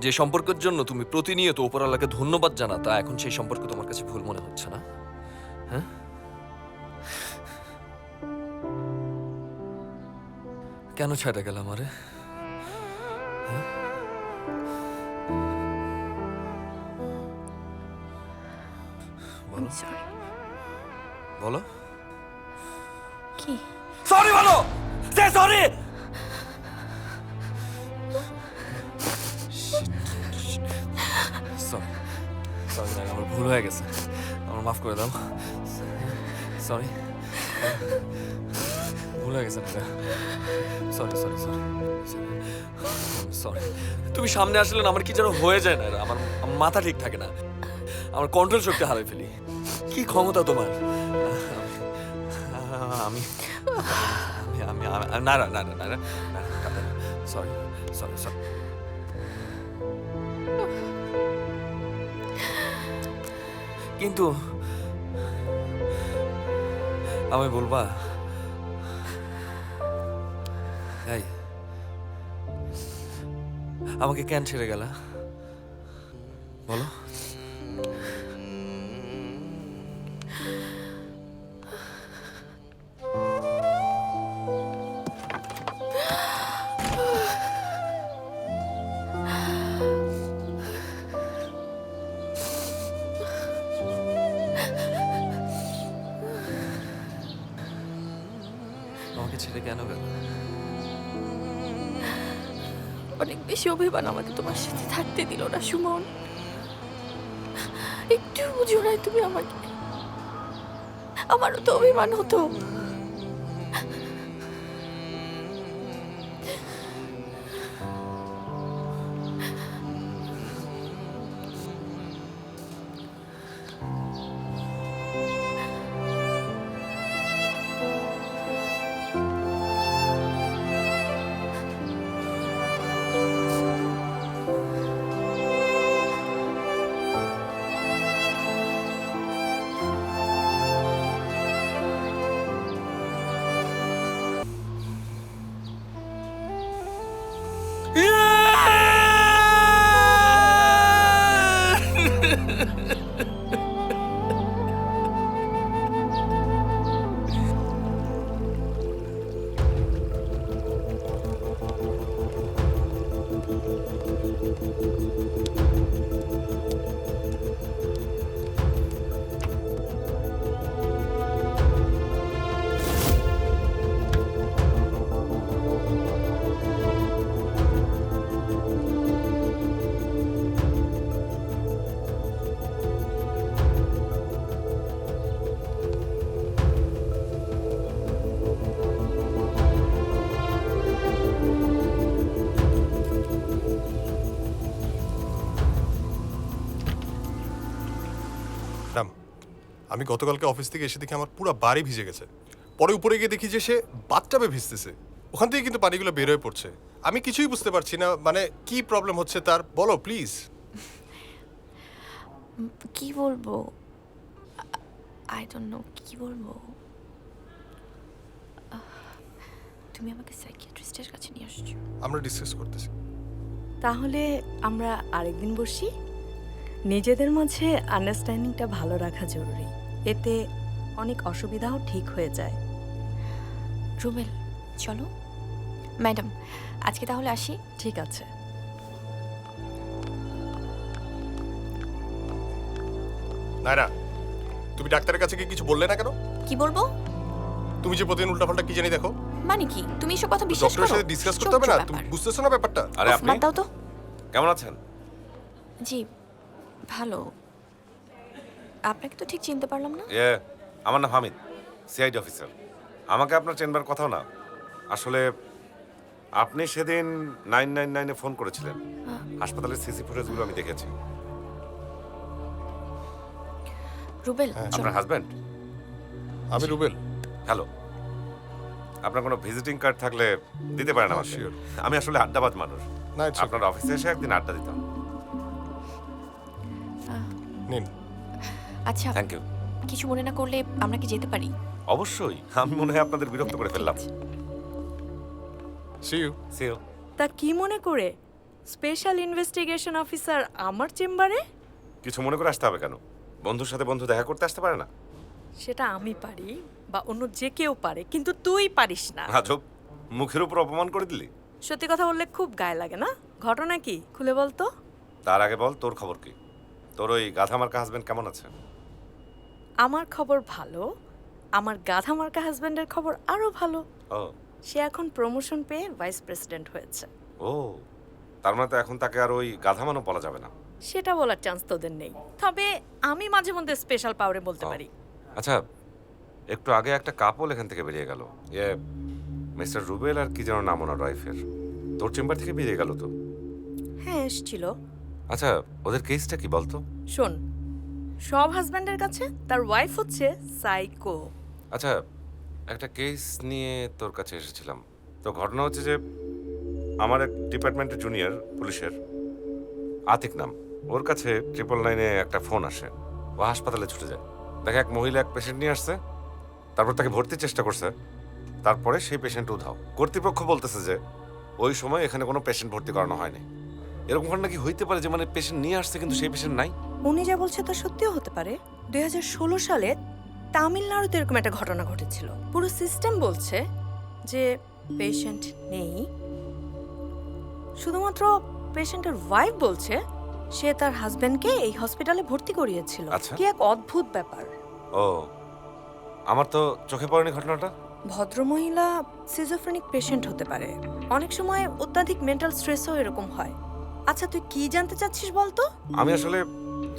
[SPEAKER 3] যে সম্পর্কের জন্য তুমি প্রতিনিয়ত উপরওয়ালাকে ধন্যবাদ জানা, তা এখন সেই সম্পর্ক তোমার কাছে ভুল মনে হচ্ছে না? হ্যাঁ, কেন ছেড়ে গেলাম আরে? বলো,
[SPEAKER 1] সরি।
[SPEAKER 3] বলো।
[SPEAKER 1] কি?
[SPEAKER 3] সরি বলো, সে সরি। সরি, আমার ভুল হয়ে গেছে, আমার মাফ করে দাও। সরি, ভুল হয়ে গেছে। Sorry sorry sorry sorry. তুমি সামনে আসলে না আমার কি যেন হয়ে যায় না, আমার মাথা ঠিক থাকে না, আমার কন্ট্রোল শক্তি হারিয়ে ফেলি। কি ক্ষমতা তোমার! আমি আমি না না না না না, সরি সরি সরি। কিন্তু আমি বলবা, এই আমাকে কেন ছেড়ে গেলা বলো? আমাকে ছেড়ে কেন গেল?
[SPEAKER 1] অনেক বেশি অভিমান আমাকে তোমার সাথে থাকতে দিল না সুমন। একটু বুঝো নাই তুমি আমাকে? আমারও তো অভিমান হতো।
[SPEAKER 7] ম্যাডাম, আমি গতকালকে অফিস থেকে এসে দেখি আমার পুরো বাড়ি ভিজে গেছে। পরে উপরে গিয়ে দেখি যে সে বাথটাবে ভিজতেছে, ওখান থেকে কিন্তু পানিগুলো বের হয়ে পড়ছে। আমি কিছুই বুঝতে পারছি না, মানে কি প্রবলেম হচ্ছে তার, বলো প্লিজ।
[SPEAKER 1] কি বলবো, আই ডোন্ট নো কি বলবো। তুমি আমাকে সাইকিয়াট্রিস্টের কাছে নিয়ে আসছো।
[SPEAKER 7] আমরা ডিসকাস করতেছি।
[SPEAKER 4] তাহলে আমরা আরেকদিন বসি,
[SPEAKER 11] নিজেদের মাঝে আন্ডারস্ট্যান্ডিংটা ভালো রাখা জরুরি, এতে অনেক অসুবিধাও ঠিক হয়ে যায়।
[SPEAKER 1] রুবেল চলো। ম্যাডাম আজকে তাহলে আসি।
[SPEAKER 11] ঠিক আছে।
[SPEAKER 7] নাইরা, তুমি ডাক্তারের কাছে গিয়ে কিছু বললে না কেন?
[SPEAKER 1] কি বলবো?
[SPEAKER 7] তুমি যে প্রতিদিন উল্টাপাল্টা কি জানি দেখো।
[SPEAKER 1] মানে কি তুমি এসব কথা বিশ্বাস করো?
[SPEAKER 7] ডক্টরের সাথে ডিসকাস করতে হবে না? তুমি বুঝতেছো না ব্যাপারটা?
[SPEAKER 3] আরে আপনি
[SPEAKER 1] বাদ দাও তো।
[SPEAKER 3] কেমন আছেন?
[SPEAKER 1] জি ভালো। আপনাকে তো ঠিক চিনতে পারলাম না।
[SPEAKER 3] আমার নাম হামিদ, সিআইডি অফিসার। আমাকে আপনার চেনবার কথাও না। আসলে আপনি সেদিন 999-এ ফোন করেছিলেন। হাসপাতালের সিসি ফুটেজগুলো আমি দেখেছি।
[SPEAKER 1] রুবেল
[SPEAKER 3] আপনার হাজবেন্ড?
[SPEAKER 7] আমি রুবেল।
[SPEAKER 3] হ্যালো। আপনার কোনো ভিজিটিং কার্ড থাকলে দিতে পারেন আমার।
[SPEAKER 7] Sure.
[SPEAKER 3] আমি আসলে আড্ডাবাজ মানুষ।
[SPEAKER 7] না, it's
[SPEAKER 3] আপনার অফিসে এসে একদিন আড্ডা দিতাম।
[SPEAKER 7] নিন।
[SPEAKER 1] আচ্ছা
[SPEAKER 3] থ্যাংক ইউ।
[SPEAKER 1] কিছু মনে না করলে আমরা কি যেতে পারি?
[SPEAKER 3] অবশ্যই। আমি মনে হয় আপনাদের বিরক্ত করে ফেললাম।
[SPEAKER 7] See you.
[SPEAKER 3] See you.
[SPEAKER 11] তা কি মনে করে স্পেশাল ইনভেস্টিগেশন অফিসার আমার চেম্বারে?
[SPEAKER 3] কিছু মনে করে আসতে হবে কেন? বন্ধুর সাথে বন্ধু দেখা করতে আসতে পারে না?
[SPEAKER 11] সেটা আমি পারি বা অন্য যে কেউ পারে, কিন্তু তুই পারিস না।
[SPEAKER 3] আজব, মুখের উপর অপমান করে দিলি।
[SPEAKER 11] সত্যি কথা বললে খুব গায়ে লাগে না? ঘটনা কি খুলে বল তো।
[SPEAKER 3] তার আগে বল তোর খবর কি? তোর ওই গাধা মার্কা হাজবেন্ড কেমন আছে?
[SPEAKER 11] আমার খবর ভালো, আমার গাধা মার্কা হাজবেন্ডের খবর আরো ভালো।
[SPEAKER 3] ও
[SPEAKER 11] সে এখন প্রমোশন পেয়ে ভাইস প্রেসিডেন্ট হয়েছে।
[SPEAKER 3] ও, তার মানে তো এখন তাকে আর ওই গাধা মানব বলা যাবে না।
[SPEAKER 11] সেটা বলার চান্স তোদের নেই, তবে আমি মাঝে মধ্যে স্পেশাল পাওয়ারে বলতে
[SPEAKER 3] ও।
[SPEAKER 11] পারি।
[SPEAKER 3] আচ্ছা, একটু আগে একটা কাপল এখান থেকে বেরিয়ে গেল। মিস্টার রুবেল আর কি যেন নাম ওনার ওয়াইফের। তোর চেম্বার থেকে বেরিয়ে গেল তো?
[SPEAKER 11] হ্যাঁ এসছিল।
[SPEAKER 3] আচ্ছা, ওদের কেসটা কি বলতো?
[SPEAKER 11] শোন, সব হাজব্যান্ডের কাছে তার ওয়াইফ হচ্ছে সাইকো।
[SPEAKER 3] আচ্ছা, একটা কেস নিয়ে তোর কাছে এসেছিলাম। তো ঘটনা হচ্ছে যে আমার এক ডিপার্টমেন্টের জুনিয়র পুলিশের আতিক নাম, ওর কাছে 999-এ একটা ফোন আসে। ও হাসপাতালে ছুটে যায়। দেখে এক মহিলা এক পেশেন্ট নিয়ে আসছে, তারপর তাকে ভর্তির চেষ্টা করছে। তারপরে সেই পেশেন্ট উধাও। কর্তৃপক্ষ বলতেছে যে ওই সময় এখানে কোনো পেশেন্ট ভর্তি করানো হয়নি। এরকম ঘটনা কি হইতে পারে যে মানে পেশেন্ট নিয়ে আসছে কিন্তু সেই পেশেন্ট নাই?
[SPEAKER 11] উনি যা বলছে তা সত্যিও হতে পারে। 2016 সালে তামিলনাড়ুতে এরকম একটা ঘটনা ঘটেছিল। পুরো সিস্টেম বলছে যে পেশেন্ট নেই, শুধুমাত্র পেশেন্টের ওয়াইফ বলছে সে তার হাজবেন্ডকে এই হসপিটালে ভর্তি করিয়েছিল।
[SPEAKER 3] আচ্ছা।
[SPEAKER 11] কি এক অদ্ভুত ব্যাপার।
[SPEAKER 3] ও, আমার তো চোখে পড়েনি ঘটনাটা।
[SPEAKER 11] ভদ্রমহিলা সিজোফ্রেনিক পেশেন্ট হতে পারে, অনেক সময় অত্যাধিক মেন্টাল স্ট্রেসও এরকম হয়। আচ্ছা তুই কি জানতে চাচ্ছিস বলতো?
[SPEAKER 3] আমি আসলে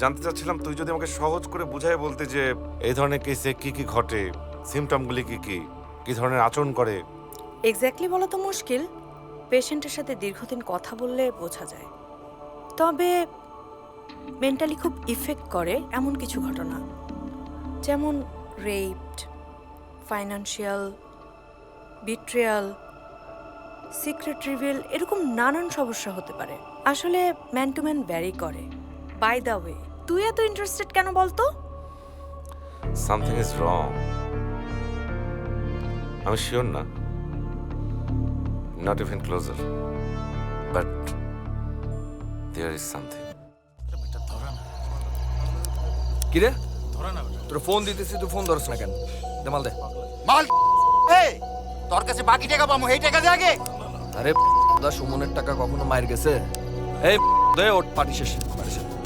[SPEAKER 3] জানতে চাচ্ছিলাম তুই যদি আমাকে সহজ করে বুঝায় বলতে যে এই ধরনের কেসে কি কি ঘটে, সিমটমগুলি কি কি, কি ধরনের আচরণ করে।
[SPEAKER 11] এক্স্যাক্টলি বলা তো মুশকিল, পেশেন্টের সাথে দীর্ঘদিন কথা বললে বোঝা যায়। তবে মেন্টালি খুব ইফেক্ট করে এমন কিছু ঘটনা, যেমন raped, financial, betrayal, secret reveal, এরকম নানান সমস্যা হতে পারে। আসলে ম্যান টু ম্যান ভ্যারি করে। বাই দ্য ওয়ে, তুই এত ইন্টারেস্টেড কেন বলতো?
[SPEAKER 3] Something is wrong. আমি শিওর না, not even closer, but there is something.
[SPEAKER 8] কি রে তোর ফোন দিতেছি, তুই ফোন ধরছ না কেন? দে মাল দে।
[SPEAKER 12] মাল এই তোর কাছে বাকি টাকা পাবো, এই টাকা দে আগে।
[SPEAKER 8] আরে দা, সুমনের টাকা কখনো মার গেছে? এই দে, ওট পার্টি শেষ,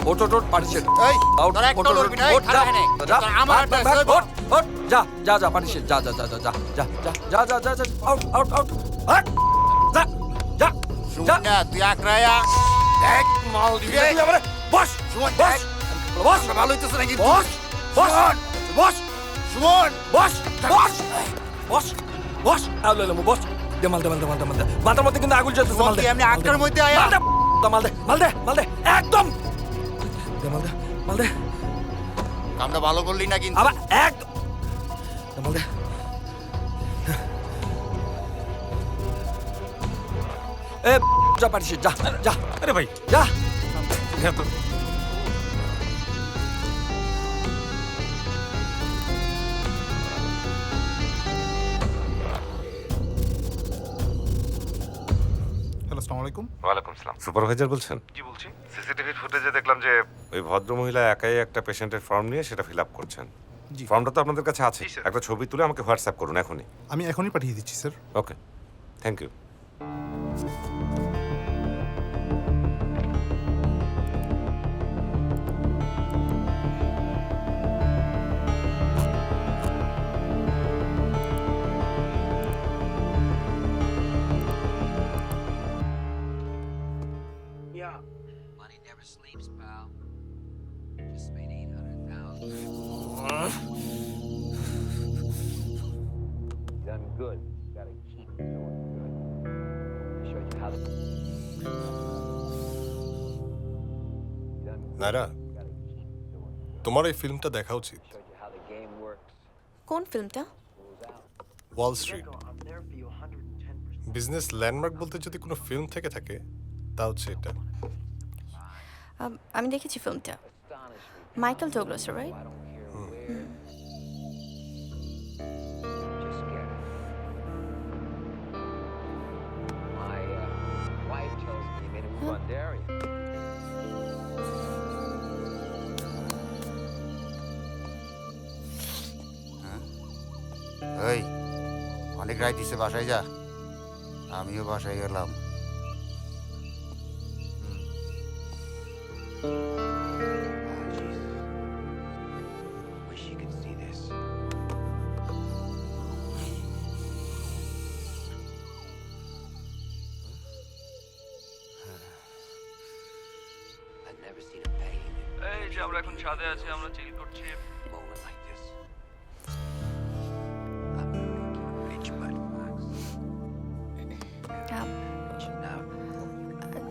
[SPEAKER 8] ওট ওট ওট পার্টি শেষ।
[SPEAKER 12] এই
[SPEAKER 8] আউট,
[SPEAKER 12] তোরা একটা
[SPEAKER 8] ওট, ওট,
[SPEAKER 12] লড়বি না,
[SPEAKER 8] ওট,
[SPEAKER 12] খারাপ
[SPEAKER 8] যা,
[SPEAKER 12] হেনে
[SPEAKER 8] যা,
[SPEAKER 12] আমার
[SPEAKER 8] ভাগ,
[SPEAKER 12] একটা
[SPEAKER 8] ভাগ,
[SPEAKER 12] সইব।
[SPEAKER 8] ওট, ওট, যা যা যা পার্টি শেষ, যা যা যা যা যা যা যা যা যা যা যা, আউট আউট আউট, হাট, যা যা যা।
[SPEAKER 12] সুমন না, তুই আকরায়া দেখ মাল দিবে।
[SPEAKER 8] বস
[SPEAKER 12] সুমন
[SPEAKER 8] বস
[SPEAKER 12] দেখ,
[SPEAKER 8] বস,
[SPEAKER 12] ভালো হইতেছে নাকি?
[SPEAKER 8] বস বস বস
[SPEAKER 12] সুমন
[SPEAKER 8] বস বস বস বস, আলো এলো বস। দে মাল দে মাল দে মাল দে মাল দে, মাথার মধ্যে কিন্তু আগুন জ্বলতেছে। মাল দে,
[SPEAKER 12] এমনি আটটার মধ্যে আয়া
[SPEAKER 8] মাল দে, মাল দে মাল দে মাল দে, একদম দে মাল দে মাল দে।
[SPEAKER 12] কামটা ভালো করলি না কিন্তু।
[SPEAKER 8] আবার একদম দে মাল দে। এ যা পারিস, যা যা।
[SPEAKER 5] আরে ভাই,
[SPEAKER 8] যা।
[SPEAKER 5] হ্যাঁ তো
[SPEAKER 2] হ্যালো, আসসালামু আলাইকুম।
[SPEAKER 13] ওয়ালাইকুম আসসালাম। সুপারভাইজার বলছেন?
[SPEAKER 2] জি বলছি।
[SPEAKER 13] সিসিটিভি ফুটেজে দেখলাম যে ওই ভদ্রমহিলা একাই একটা পেশেন্টের ফর্ম নিয়ে সেটা ফিল আপ করছেন।
[SPEAKER 2] জি।
[SPEAKER 13] ফর্মটা তো আপনাদের কাছে আছে।
[SPEAKER 2] জি, স্যার।
[SPEAKER 13] একটা ছবি তুলে আমাকে হোয়াটসঅ্যাপ করুন এখনই।
[SPEAKER 2] আমি এখনই পাঠিয়ে দিচ্ছি sir.
[SPEAKER 13] Okay, thank you.
[SPEAKER 7] Naira, তোমার এই ফিল্মটা দেখা উচিত।
[SPEAKER 1] কোন ফিল্মটা?
[SPEAKER 7] Wall street. বিজনেস ল্যান্ডমার্ক বলতে যদি কোনো ফিল্ম থেকে থাকে তা হচ্ছে এটা।
[SPEAKER 1] আমি দেখেছি ফিল্মটা। Michael Douglas, right?
[SPEAKER 12] এই অনেক রাত দিছে, বাসায় যা। আমিও বাসায় গেলাম।
[SPEAKER 3] এই যে আমরা এখন ছাদে আছি, আমরা চিল করছি।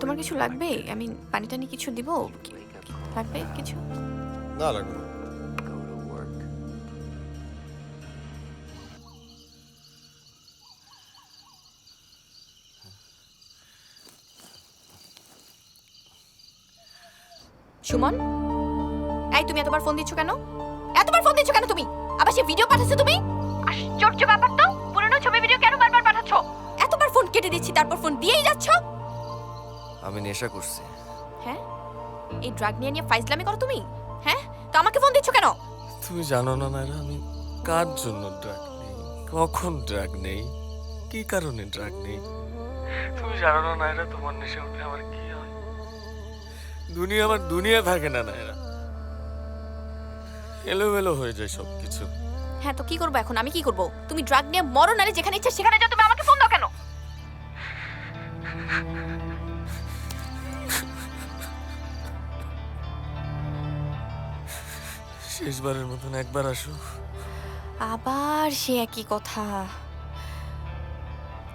[SPEAKER 1] তোমার কিছু লাগবে? আমি পানি টানি কিছু দিব? লাগবে কিছু?
[SPEAKER 7] না লাগবে না।
[SPEAKER 1] সুমন, এই তুমি এতবার ফোন দিচ্ছ কেন? এতবার ফোন দিচ্ছ কেন তুমি? আবার সে ভিডিও পাঠাচ্ছ তুমি? আশ্চর্য ব্যাপার তো, পুরনো ছবি ভিডিও কেন বারবার পাঠাচ্ছ? এতবার ফোন কেটে দিচ্ছি তারপর ফোন দিয়েই যাচ্ছ।
[SPEAKER 3] আমি নেশা করছি।
[SPEAKER 1] হ্যাঁ, এই ড্রাগ নিয়ে ফাইজলামি করো তুমি? হ্যাঁ, তো আমাকে ফোন দিচ্ছ কেন?
[SPEAKER 3] তুমি জানো না নায়রা, আমি কার জন্য ড্রাগ নেই, কখন ড্রাগ নেই, কি কারণে ড্রাগ নেই। তুমি জানো না নায়রা, তোমার নেশা উঠলে আমার কি হয়। আমার দুনিয়া থাকে না নায়রা, এলোমেলো হয়ে যায় সবকিছু।
[SPEAKER 1] হ্যাঁ, তো কি করবো এখন? আমি কি করবো? তুমি ড্রাগ নিয়ে মরো, নারে যেখানে ইচ্ছা সেখানে যাও, তুমি আমাকে ফোন দাও কেন?
[SPEAKER 3] শেষবারের মতন একবার আসো।
[SPEAKER 1] আবার সে একই কথা।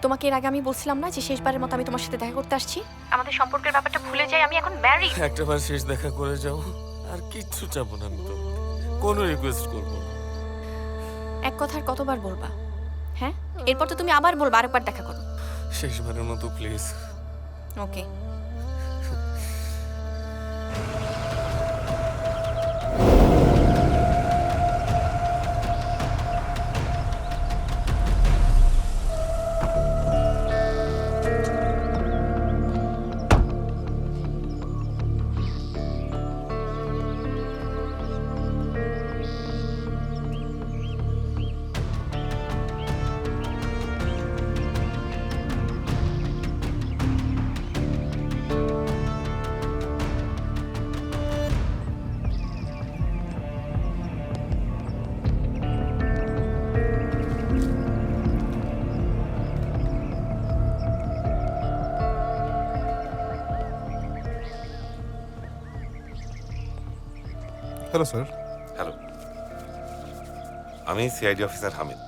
[SPEAKER 1] তোমাকে এর আগে আমি বলছিলাম না যে শেষবারের মতো আমি তোমার সাথে দেখা করতে আসছি? আমাদের সম্পর্কের ব্যাপারটা ভুলে যাই, আমি এখন ম্যারিড।
[SPEAKER 3] একটাবার শেষ দেখা করে যাও, আর কিচ্ছু চাবো না আমি, তো কোনো রিকোয়েস্ট করবো না।
[SPEAKER 1] এক কথা আর কতবার বলবা? হ্যাঁ, এরপর তো তুমি আবার বলবা আরেকবার দেখা করো।
[SPEAKER 3] শেষবারের মতো please.
[SPEAKER 1] Okay.
[SPEAKER 2] Hello sir.
[SPEAKER 13] Hello, আমি সিআইডি অফিসার হামিদ।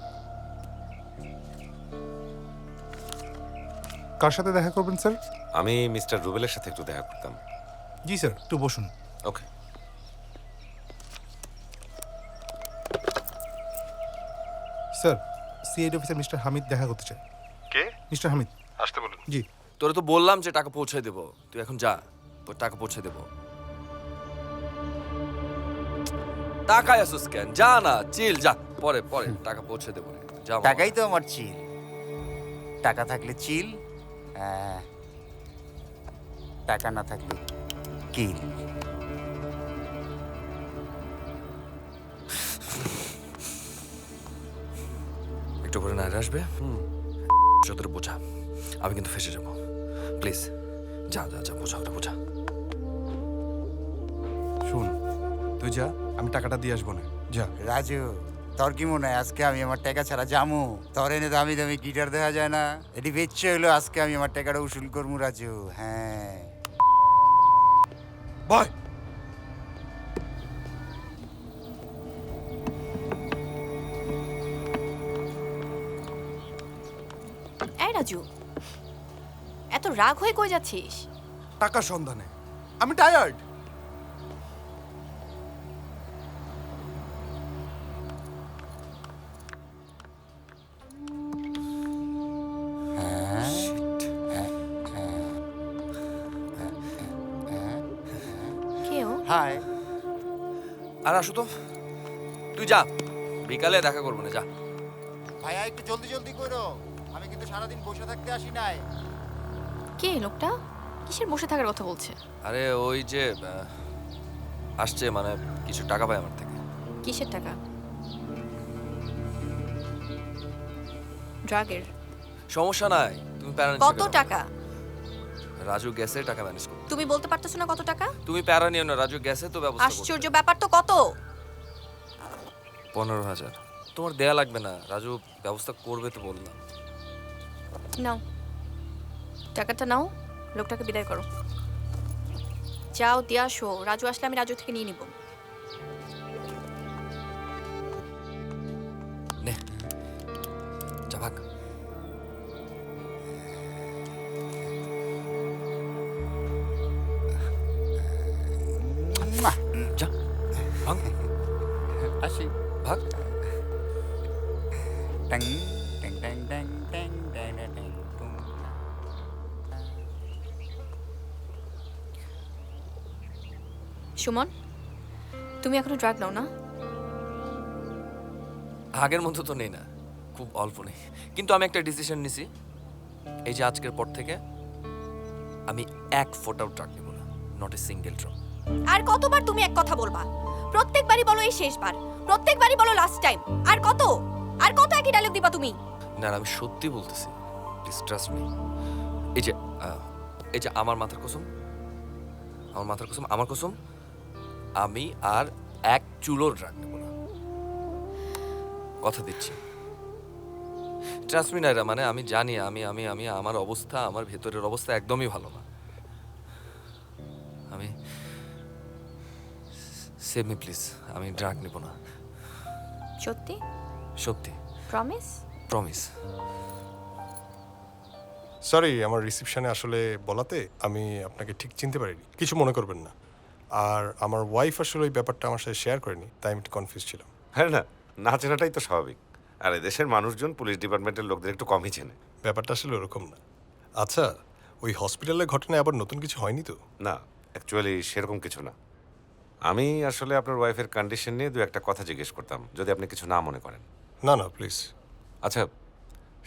[SPEAKER 2] কার সাথে দেখা করবেন স্যার?
[SPEAKER 13] আমি মিস্টার রুবেলের সাথে একটু দেখা করতাম।
[SPEAKER 2] জি স্যার, একটু বসুন।
[SPEAKER 13] Okay.
[SPEAKER 2] Sir, CID officer mister Hamid দেখা করতে চাই।
[SPEAKER 7] কে?
[SPEAKER 2] মিস্টার হামিদ
[SPEAKER 7] আসতে বলুন।
[SPEAKER 2] জি।
[SPEAKER 3] তোরে তো বললাম যে টাকা পৌঁছে দেবো, তুই এখন যা, টাকা পৌঁছে দেবো। টাকায় আসুস কেন? যা না, চিল যা, পরে পরে টাকা পৌঁছে দেবো। যা
[SPEAKER 12] টাকাই তো আমার চিল। টাকা থাকলে চিল। টাকা না থাকলে কি
[SPEAKER 3] একটু করে নাইরা আসবে সতেরো বোঝা, আমি কিন্তু ফেসে যাবো। প্লিজ যা যা যা, বোঝা ওটা বোঝা।
[SPEAKER 6] শুন, তুই যা, আমি টাকাটা দিয়ে আসবো না, যা।
[SPEAKER 12] রাজু, তোর কি মনে হয় আজকে আমি আমার টাকা ছাড়া জামু? তোর এনে দামি দামি গিটার দেখা যায় না, এটি বেচছে হলো আজকে আমি আমার টাকাটা উসুল করবো রাজু। হ্যাঁ
[SPEAKER 6] বয়।
[SPEAKER 1] এই রাজু, এত রাগ হয়ে কই যাচ্ছিস?
[SPEAKER 6] টাকার সন্ধানে, আমি টায়ার্ড।
[SPEAKER 1] কেউ?
[SPEAKER 12] হাই।
[SPEAKER 3] আর আসো তো, তুই যা, বিকালে দেখা করবো না, যা।
[SPEAKER 12] ভাইয়া একটু জলদি জলদি করো, আমি কিন্তু সারাদিন বসে থাকতে আসি নাই।
[SPEAKER 1] কে লোকটা? কিসের বসে থাকার কথা বলছে?
[SPEAKER 3] আরে ওই যে আসছে, মানে কিছু টাকা পায় আমার থেকে।
[SPEAKER 1] কিসের টাকা? ড্রাগের?
[SPEAKER 3] সমস্যা নাই, তুমি প্যারা নিচ্ছ
[SPEAKER 1] কত
[SPEAKER 3] কেন?
[SPEAKER 1] টাকা?
[SPEAKER 3] রাজু গ্যাসের টাকা ম্যানেজ করো।
[SPEAKER 1] তুমি বলতে পারতেছো না কত টাকা?
[SPEAKER 3] তুমি প্যারা নিও না, রাজু গ্যাসে তো ব্যবস্থা করবে।
[SPEAKER 1] আশ্চর্য ব্যাপার তো, কত?
[SPEAKER 3] 15,000। তোমার দেয়া লাগবে না, রাজু ব্যবস্থা করবে তো বললাম।
[SPEAKER 1] নাও টাকাটা, নাও, লোকটাকে বিদায় করো। যাও দিয়ে আসো, রাজু আসলে আমি রাজু থেকে নিয়ে নিব।
[SPEAKER 3] নে যা, ভাগ। যা, ভাগ,
[SPEAKER 12] আসি।
[SPEAKER 3] ভাগ।
[SPEAKER 12] ট্যাং ট্যাং ট্যাং ট্যাং ট্যাং ট্যাং ট্যাং টুং।
[SPEAKER 1] সুমন, তুমি এখনো ড্রাগ নাও না?
[SPEAKER 3] আগের মতো তো নেই না, খুব অল্প নেই, কিন্তু আমি একটা ডিসিশন নিছি, এই যে আজকের পর থেকে আমি এক ফোঁটাও ট্রাক নেব না, নট এ সিঙ্গেল ড্রপ।
[SPEAKER 1] আর কতবার তুমি এক কথা বলবা? প্রত্যেকবারই বলো এই শেষবার, প্রত্যেকবারই বলো লাস্ট টাইম। আর কত একই ডায়লগ দিবা তুমি?
[SPEAKER 3] না আমি সত্যি বলতেছি, প্লিজ ট্রাস্ট মি। এই যে আমার মাথার কসম, আমার কসম, আমি আর এক চুলোর ড্রাগ নেব না, কথা দিচ্ছি। ট্রাস্ট মি নাইরা, মানে আমি জানি আমি আমার অবস্থা, আমার ভেতরের অবস্থা একদমই ভালো না। আমি সেভ মি প্লিজ, আমি ড্রাগ নেব না।
[SPEAKER 1] সত্যি?
[SPEAKER 3] সত্যি,
[SPEAKER 1] প্রমিস?
[SPEAKER 3] প্রমিস।
[SPEAKER 7] সরি, আমার রিসেপশনে আসলে বলাতে আমি আপনাকে ঠিক চিনতে পারিনি, কিছু মনে করবেন না। আর আমার ওয়াইফ আসলে ওই ব্যাপারটা আমার সাথে শেয়ার করেনি, তাই আমি একটু কনফিউজ ছিলাম।
[SPEAKER 13] হ্যাঁ না, না চেনাটাই তো স্বাভাবিক। আর এদেশের মানুষজন পুলিশ ডিপার্টমেন্টের লোকদের একটু কমই চেনে।
[SPEAKER 7] ব্যাপারটা আসলে ওরকম না। আচ্ছা, ওই হসপিটালের ঘটনায় আবার নতুন কিছু হয়নি তো?
[SPEAKER 13] না, অ্যাকচুয়ালি সেরকম কিছু না। আমি আসলে আপনার ওয়াইফের কন্ডিশন নিয়ে দু একটা কথা জিজ্ঞেস করতাম, যদি আপনি কিছু না মনে করেন।
[SPEAKER 7] না না প্লিজ।
[SPEAKER 13] আচ্ছা,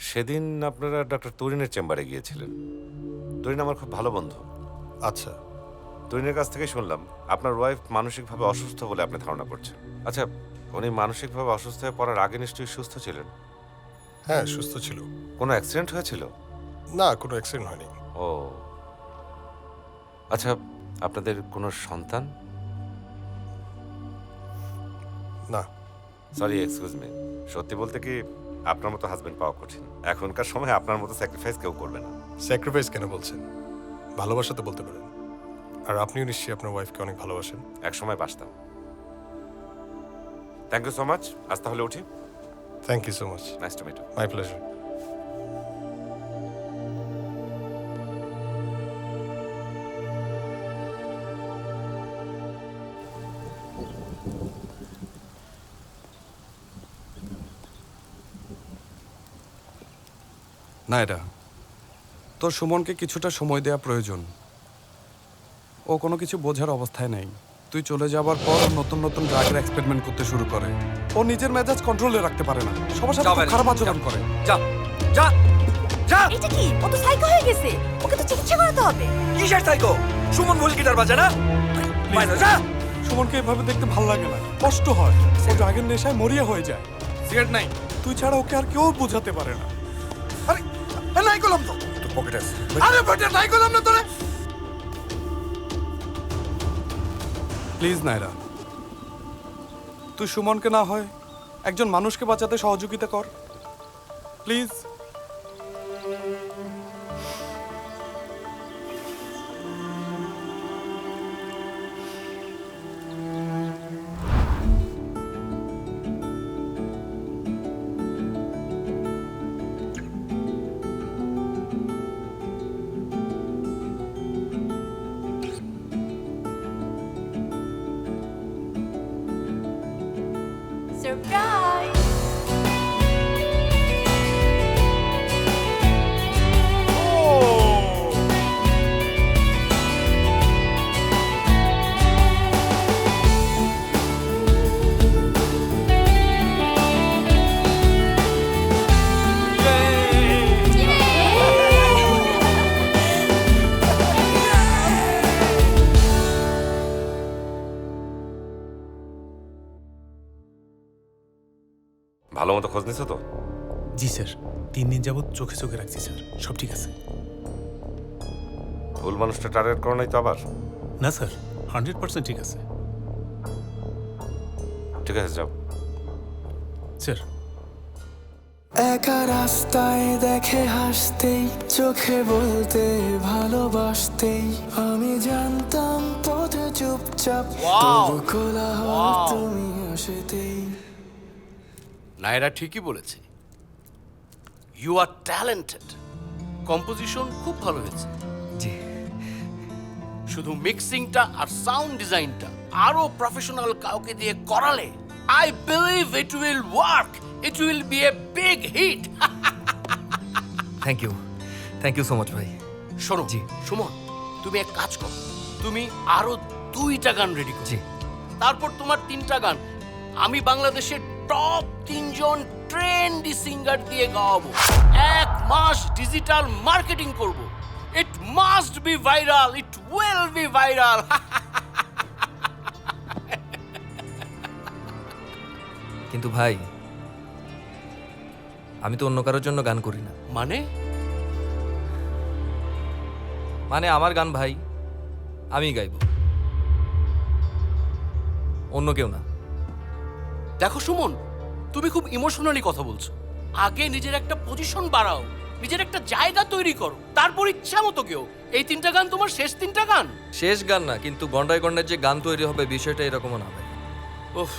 [SPEAKER 13] সেদিন আপনারা ডক্টর তরিনের চেম্বারে গিয়েছিলেন। তরিন আমার খুব ভালো বন্ধু।
[SPEAKER 7] আচ্ছা।
[SPEAKER 13] তরিনের কাছ থেকে শুনলাম আপনার ওয়াইফ মানসিকভাবে অসুস্থ বলে আপনি ধারণা করছেন। আচ্ছা, উনি মানসিকভাবে অসুস্থ হয়ে পড়ার আগে নিশ্চয়ই সুস্থ ছিলেন?
[SPEAKER 7] হ্যাঁ, সুস্থ ছিল।
[SPEAKER 13] কোনো অ্যাক্সিডেন্ট হয়েছিল?
[SPEAKER 7] না, কোনো অ্যাক্সিডেন্ট হয়নি।
[SPEAKER 13] ও আচ্ছা, আপনাদের কোনো সন্তান?
[SPEAKER 7] না।
[SPEAKER 13] Sorry, excuse me. সত্যি বলতে কি, আপনার মতো হাজবেন্ড পাওয়া কঠিন। এখনকার সময় আপনার মতো স্যাক্রিফাইস কেউ করবে না।
[SPEAKER 7] স্যাক্রিফাইস কেন বলছেন? ভালোবাসা তো বলতে পারেন। আর আপনিও নিশ্চয়ই আপনার ওয়াইফকে অনেক ভালোবাসেন।
[SPEAKER 13] এক সময় বাসতাম। Thank you so much. আজ তাহলে উঠি।
[SPEAKER 7] Thank you so much.
[SPEAKER 13] Nice to meet you.
[SPEAKER 7] My pleasure.
[SPEAKER 8] না, এটা তোর সুমনকে কিছুটা সময় দেওয়া প্রয়োজন। ও কোনো কিছু বোঝার অবস্থায় নেই। তুই চলে যাবার পর নতুন নতুন ড্রাগের এক্সপেরিমেন্ট করতে শুরু করে। ও নিজের মেজাজ কন্ট্রোলে রাখতে পারে না, সবার সাথে খুব খারাপ আচরণ করে।
[SPEAKER 3] যা যা। যা।
[SPEAKER 4] এটা কি? ও তো সাইকো হয়ে গেছে। ওকে তো চিকিৎসা করাতে হবে।
[SPEAKER 3] কিসের সাইকো? সুমন ভুল গিটার বাজে না? বাইরে যা।
[SPEAKER 8] সুমনকে এভাবে দেখতে ভালো লাগে না, কষ্ট হয়। ও ড্রাগের নেশায় মরিয়া হয়ে যায়।
[SPEAKER 3] সিগারেট নাই?
[SPEAKER 8] তুই ছাড়া ওকে আর কেউ বোঝাতে পারে না। আরে নাই করলাম তো।
[SPEAKER 3] তোর পকেটে আছে।
[SPEAKER 8] আরে বেটা নাই করলাম না তোরে। প্লিজ নাইরা, তুই সুমনকে না হয় একজন মানুষকে বাঁচাতে সহযোগিতা কর প্লিজ।
[SPEAKER 1] সারপ্রাইজ!
[SPEAKER 13] ভালো মতো খোঁজ নিছো তো?
[SPEAKER 5] জি স্যার, 3 দিন যাবত চোখে চোখে রাখছি স্যার, সব ঠিক আছে।
[SPEAKER 13] ভুল মানুষটা টার্গেট করো নাই তো আবার?
[SPEAKER 5] না স্যার, 100% ঠিক আছে।
[SPEAKER 13] ঠিক আছে, যাও।
[SPEAKER 5] স্যার,
[SPEAKER 8] একা রাস্তায় দেখে হাসতেই, চোখে বলতে ভালোবাসতেই, আমি জানতাম পথে চুপচাপ, তবু কোলাহল তুমি আসতেই।
[SPEAKER 14] নায়রা ঠিকই বলেছে, ইউ আর ট্যালেন্টেড। কম্পোজিশন খুব ভালো হয়েছে।
[SPEAKER 3] জি।
[SPEAKER 14] শুধু মিক্সিংটা আর সাউন্ড ডিজাইনটা আরো প্রফেশনাল কাউকে দিয়ে করালে I believe it will work, it will be a big hit.
[SPEAKER 3] Thank you so much ভাই।
[SPEAKER 14] শোনো সুমন, তুমি এক কাজ করো, তুমি আরো 2টা গান রেডি করো। তারপর তোমার 3টা গান আমি বাংলাদেশের টপ 3 জন ট্রেন্ডি সিঙ্গার দিয়ে গাওয়াবো। 1 মাস ডিজিটাল মার্কেটিং করব। It must be viral, it will B viral.
[SPEAKER 3] কিন্তু ভাই, আমি তো অন্য কারোর জন্য গান করি না। মানে আমার গান ভাই আমি গাইবো, অন্য কেউ না।
[SPEAKER 14] দেখো সুমন, তুমি খুব ইমোশনালি কথা বলছো। আগে নিজের একটা পজিশন বাড়াও, নিজের একটা জায়গা তৈরি করো, তারপর ইচ্ছা মতো কেউ। এই 3টা গান তোমার শেষ 3টা গান?
[SPEAKER 3] শেষ গান না, কিন্তু গন্ডায় গন্ডায় যে গান তৈরি হবে বিষয়টা এরকমও না ভাই।
[SPEAKER 14] উফ।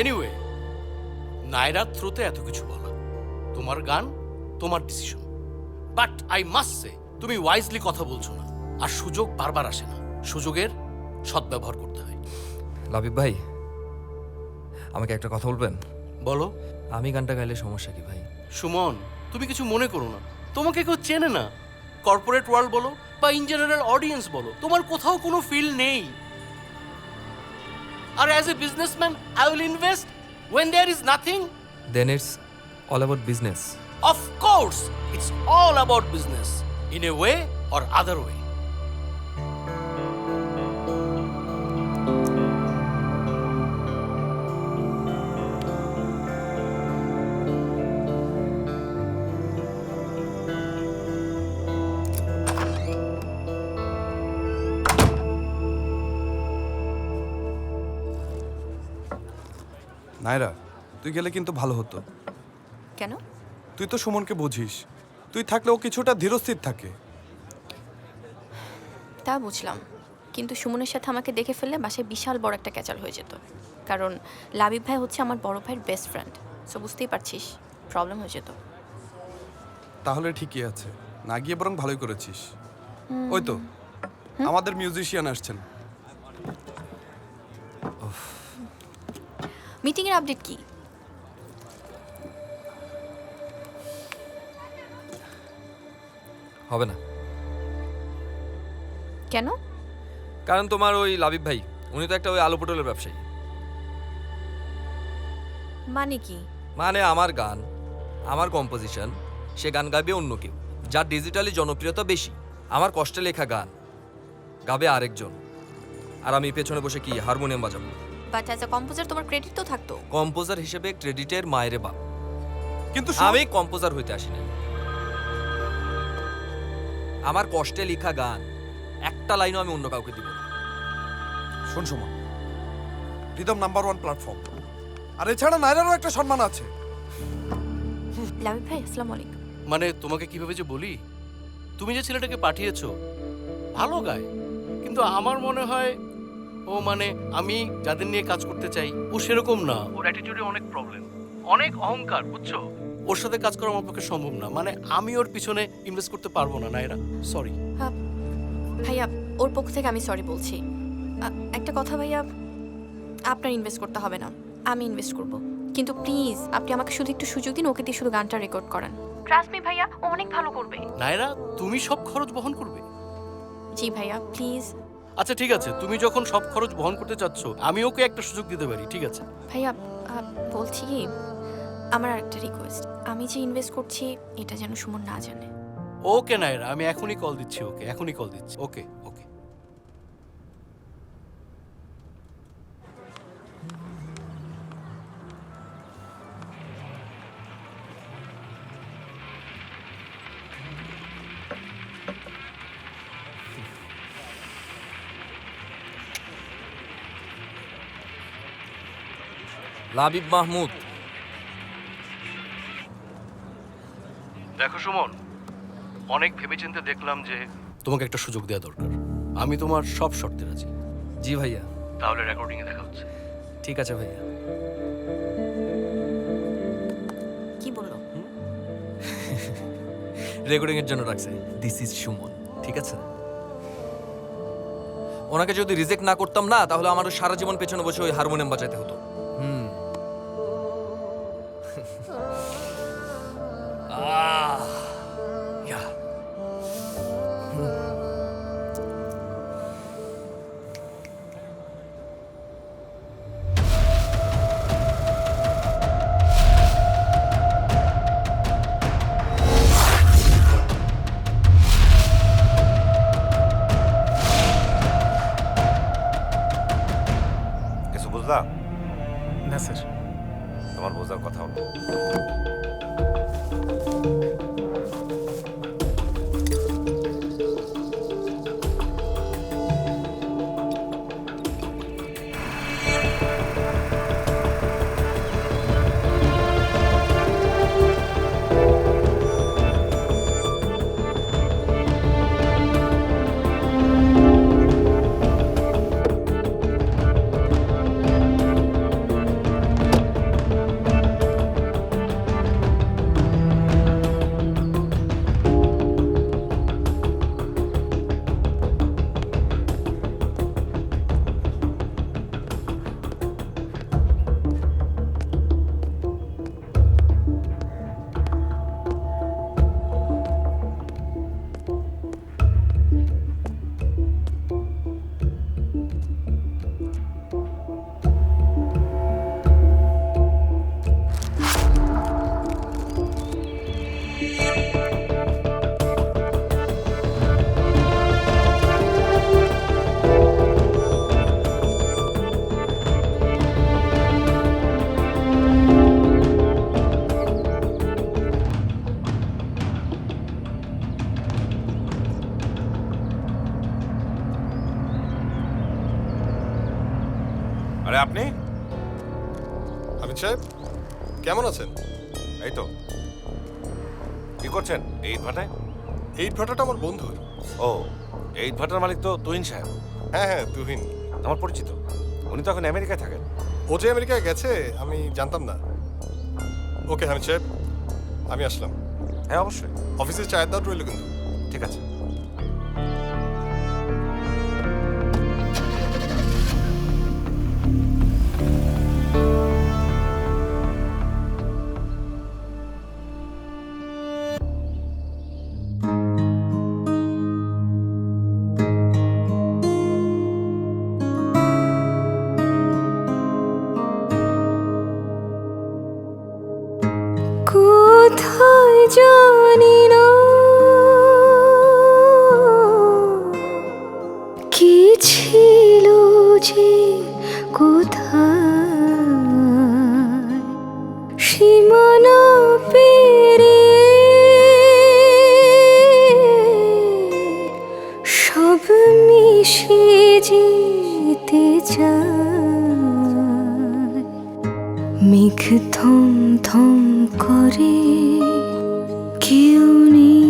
[SPEAKER 14] এনিওয়ে, নায়রার থ্রুতে এত কিছু বলা, তোমার গান তোমার decision. But I must say, তুমি ওয়াইজলি কথা বলছো না। আর সুযোগ বারবার আসে না, সুযোগের সদ্ব্যবহার করতে হয়।
[SPEAKER 3] লাবিব ভাই, আমাকে একটা কথা বলবেন?
[SPEAKER 14] বলো।
[SPEAKER 3] আমি গানটা গাইলে সমস্যা কি ভাই?
[SPEAKER 14] সুমন, তুমি কিছু মনে করো না, তোমাকে কেউ চেনে না। কর্পোরেট ওয়ার্ল্ড বলো বা ইন জেনারেল অডিয়েন্স বলো, তোমার কোথাও কোনো ফিল নেই। আর as a businessman I will invest when there is nothing.
[SPEAKER 3] Then it's all about business.
[SPEAKER 14] Of course, it's all about business in a way or other way.
[SPEAKER 8] Naira, তুই গেলে কিন্তু ভালো হতো।
[SPEAKER 1] কেন?
[SPEAKER 8] তুই তো সুমনকে বুঝিস, তুই থাকলে ও কিছুটা ধীরস্থির থাকে।
[SPEAKER 1] তা বুঝলাম, কিন্তু সুমনের সাথে আমাকে দেখে ফেললে বাসায় বিশাল বড় একটা ক্যাচাল হয়ে যেত। কারণ লাবিব ভাই হচ্ছে আমার বড় ভাইয়ের বেস্ট ফ্রেন্ড, সো বুঝতেই পারছিস প্রবলেম হয়ে যেত।
[SPEAKER 8] তাহলে ঠিকই আছে, না গিয়ে বরং ভালোই করেছিস। ওই তো আমাদের মিউজিশিয়ান আসছেন।
[SPEAKER 1] মিটিং এর আপডেট কি?
[SPEAKER 3] হবে না।
[SPEAKER 1] কেন?
[SPEAKER 3] কারণ তোমার ওই লাবিব ভাই, উনি তো একটা ওই আলু পটলের ব্যবসায়ী।
[SPEAKER 1] মানে কি?
[SPEAKER 3] মানে আমার গান, আমার কম্পোজিশন সে গান গাবে অন্য কেউ, যার ডিজিটালি জনপ্রিয়তা বেশি। আমার কষ্টে লেখা গান গাবে আরেকজন, আর আমি পেছনে বসে কি হারমোনিয়াম বাজাবো?
[SPEAKER 1] বাট অ্যাজ আ কম্পোজার তোমার ক্রেডিট তো থাকতো।
[SPEAKER 3] কম্পোজার হিসেবে ক্রেডিটের মায়েরে বাপ,
[SPEAKER 8] কিন্তু
[SPEAKER 3] আমি কম্পোজার হইতে আসি নাই। আমার কষ্টে লেখা গান একটা লাইনও আমি অন্য কাউকে দিব না।
[SPEAKER 8] শোন সুমন, রিদম নাম্বার 1 প্ল্যাটফর্ম, আর এছাড়া নাইরারও একটা সম্মান আছে।
[SPEAKER 1] লাবিব ভাই আসসালামু আলাইকুম।
[SPEAKER 14] মানে তোমাকে কিভাবে যে বলি, তুমি যে ছেলেটাকে পাঠিয়েছো ভালো গায়, কিন্তু আমার মনে হয় ও মানে আমি যাদের নিয়ে কাজ করতে চাই ও সেরকম না। ওর অ্যাটিটিউডে অনেক প্রবলেম, অনেক অহংকার, বুঝছো? ওর সাথে কাজ করা আমার পক্ষে সম্ভব না। মানে আমি ওর পিছনে ইনভেস্ট করতে পারবো না, নাইরা, সরি।
[SPEAKER 1] ভাইয়া ওর পক্ষ থেকে আমি সরি বলছি। একটা কথা ভাইয়া, আপনার ইনভেস্ট করতে হবে না, আমি ইনভেস্ট করব। কিন্তু প্লিজ আপনি আমাকে শুধু একটু সুযোগ দিন, ওকে দিয়ে শুধু গানটা রেকর্ড করান। ট্রাস্ট মি ভাইয়া, ও অনেক ভালো করবে।
[SPEAKER 14] নাইরা, তুমি সব খরচ বহন করবে?
[SPEAKER 1] জি ভাইয়া প্লিজ।
[SPEAKER 14] আচ্ছা ঠিক আছে, তুমি যখন সব খরচ বহন করতে চাচ্ছ, আমি ওকে একটা সুযোগ দিতে পারি, ঠিক আছে?
[SPEAKER 1] ভাইয়া বলছি কি, আমার আরেকটা রিকোয়েস্ট, আমি যে ইনভেস্ট করছি এটা যেন সুমন না জানে।
[SPEAKER 14] ওকে নাইরা, আমি এখনই কল দিচ্ছি ওকে, এখনই কল দিচ্ছি। ওকে ওকে।
[SPEAKER 3] লাবিব মাহমুদ।
[SPEAKER 14] দেখো সুমন, অনেক ভেবেচিন্তে দেখলাম যে তোমাকে একটা সুযোগ দেওয়া দরকার। আমি তোমার সব শর্তে রাজি।
[SPEAKER 3] জি ভাইয়া।
[SPEAKER 14] তাহলে রেকর্ডিং এ দেখা হচ্ছে।
[SPEAKER 3] ঠিক আছে ভাইয়া।
[SPEAKER 1] কি বললো?
[SPEAKER 3] রেকর্ডিং এর জন্য রাখছে, দিস ইজ সুমন, ঠিক আছে? ওনাকে যদি রিজেক্ট না করতাম না, তাহলে আমারও সারা জীবন পেছনে বসে ওই হারমোনিয়াম বাজাতে হতো।
[SPEAKER 13] কিছু বুঝলা?
[SPEAKER 2] না স্যার।
[SPEAKER 13] তোমার বোঝার কথা হলো। আরে আপনি?
[SPEAKER 7] হামিদ সাহেব, কেমন আছেন?
[SPEAKER 13] এই তো। কি করছেন এই ইট ভাটায়?
[SPEAKER 7] এই ভাটাটা আমার বন্ধু।
[SPEAKER 13] ও, এই ইট ভাটার মালিক তো তুহিন সাহেব।
[SPEAKER 7] হ্যাঁ হ্যাঁ, তুহিন
[SPEAKER 13] আমার পরিচিত। উনি তো এখন আমেরিকায় থাকেন।
[SPEAKER 7] ও যে আমেরিকায় গেছে আমি জানতাম না। ওকে হামিদ সাহেব, আমি আসলাম।
[SPEAKER 13] হ্যাঁ অবশ্যই।
[SPEAKER 7] অফিসের চায়ের দাওয়াত রইল কিন্তু।
[SPEAKER 13] ঠিক আছে।
[SPEAKER 10] কোথায় কোথায় সীমানা পেরে সব মিশে যেতে চায় মেঘ থম থম করে কেউ নেই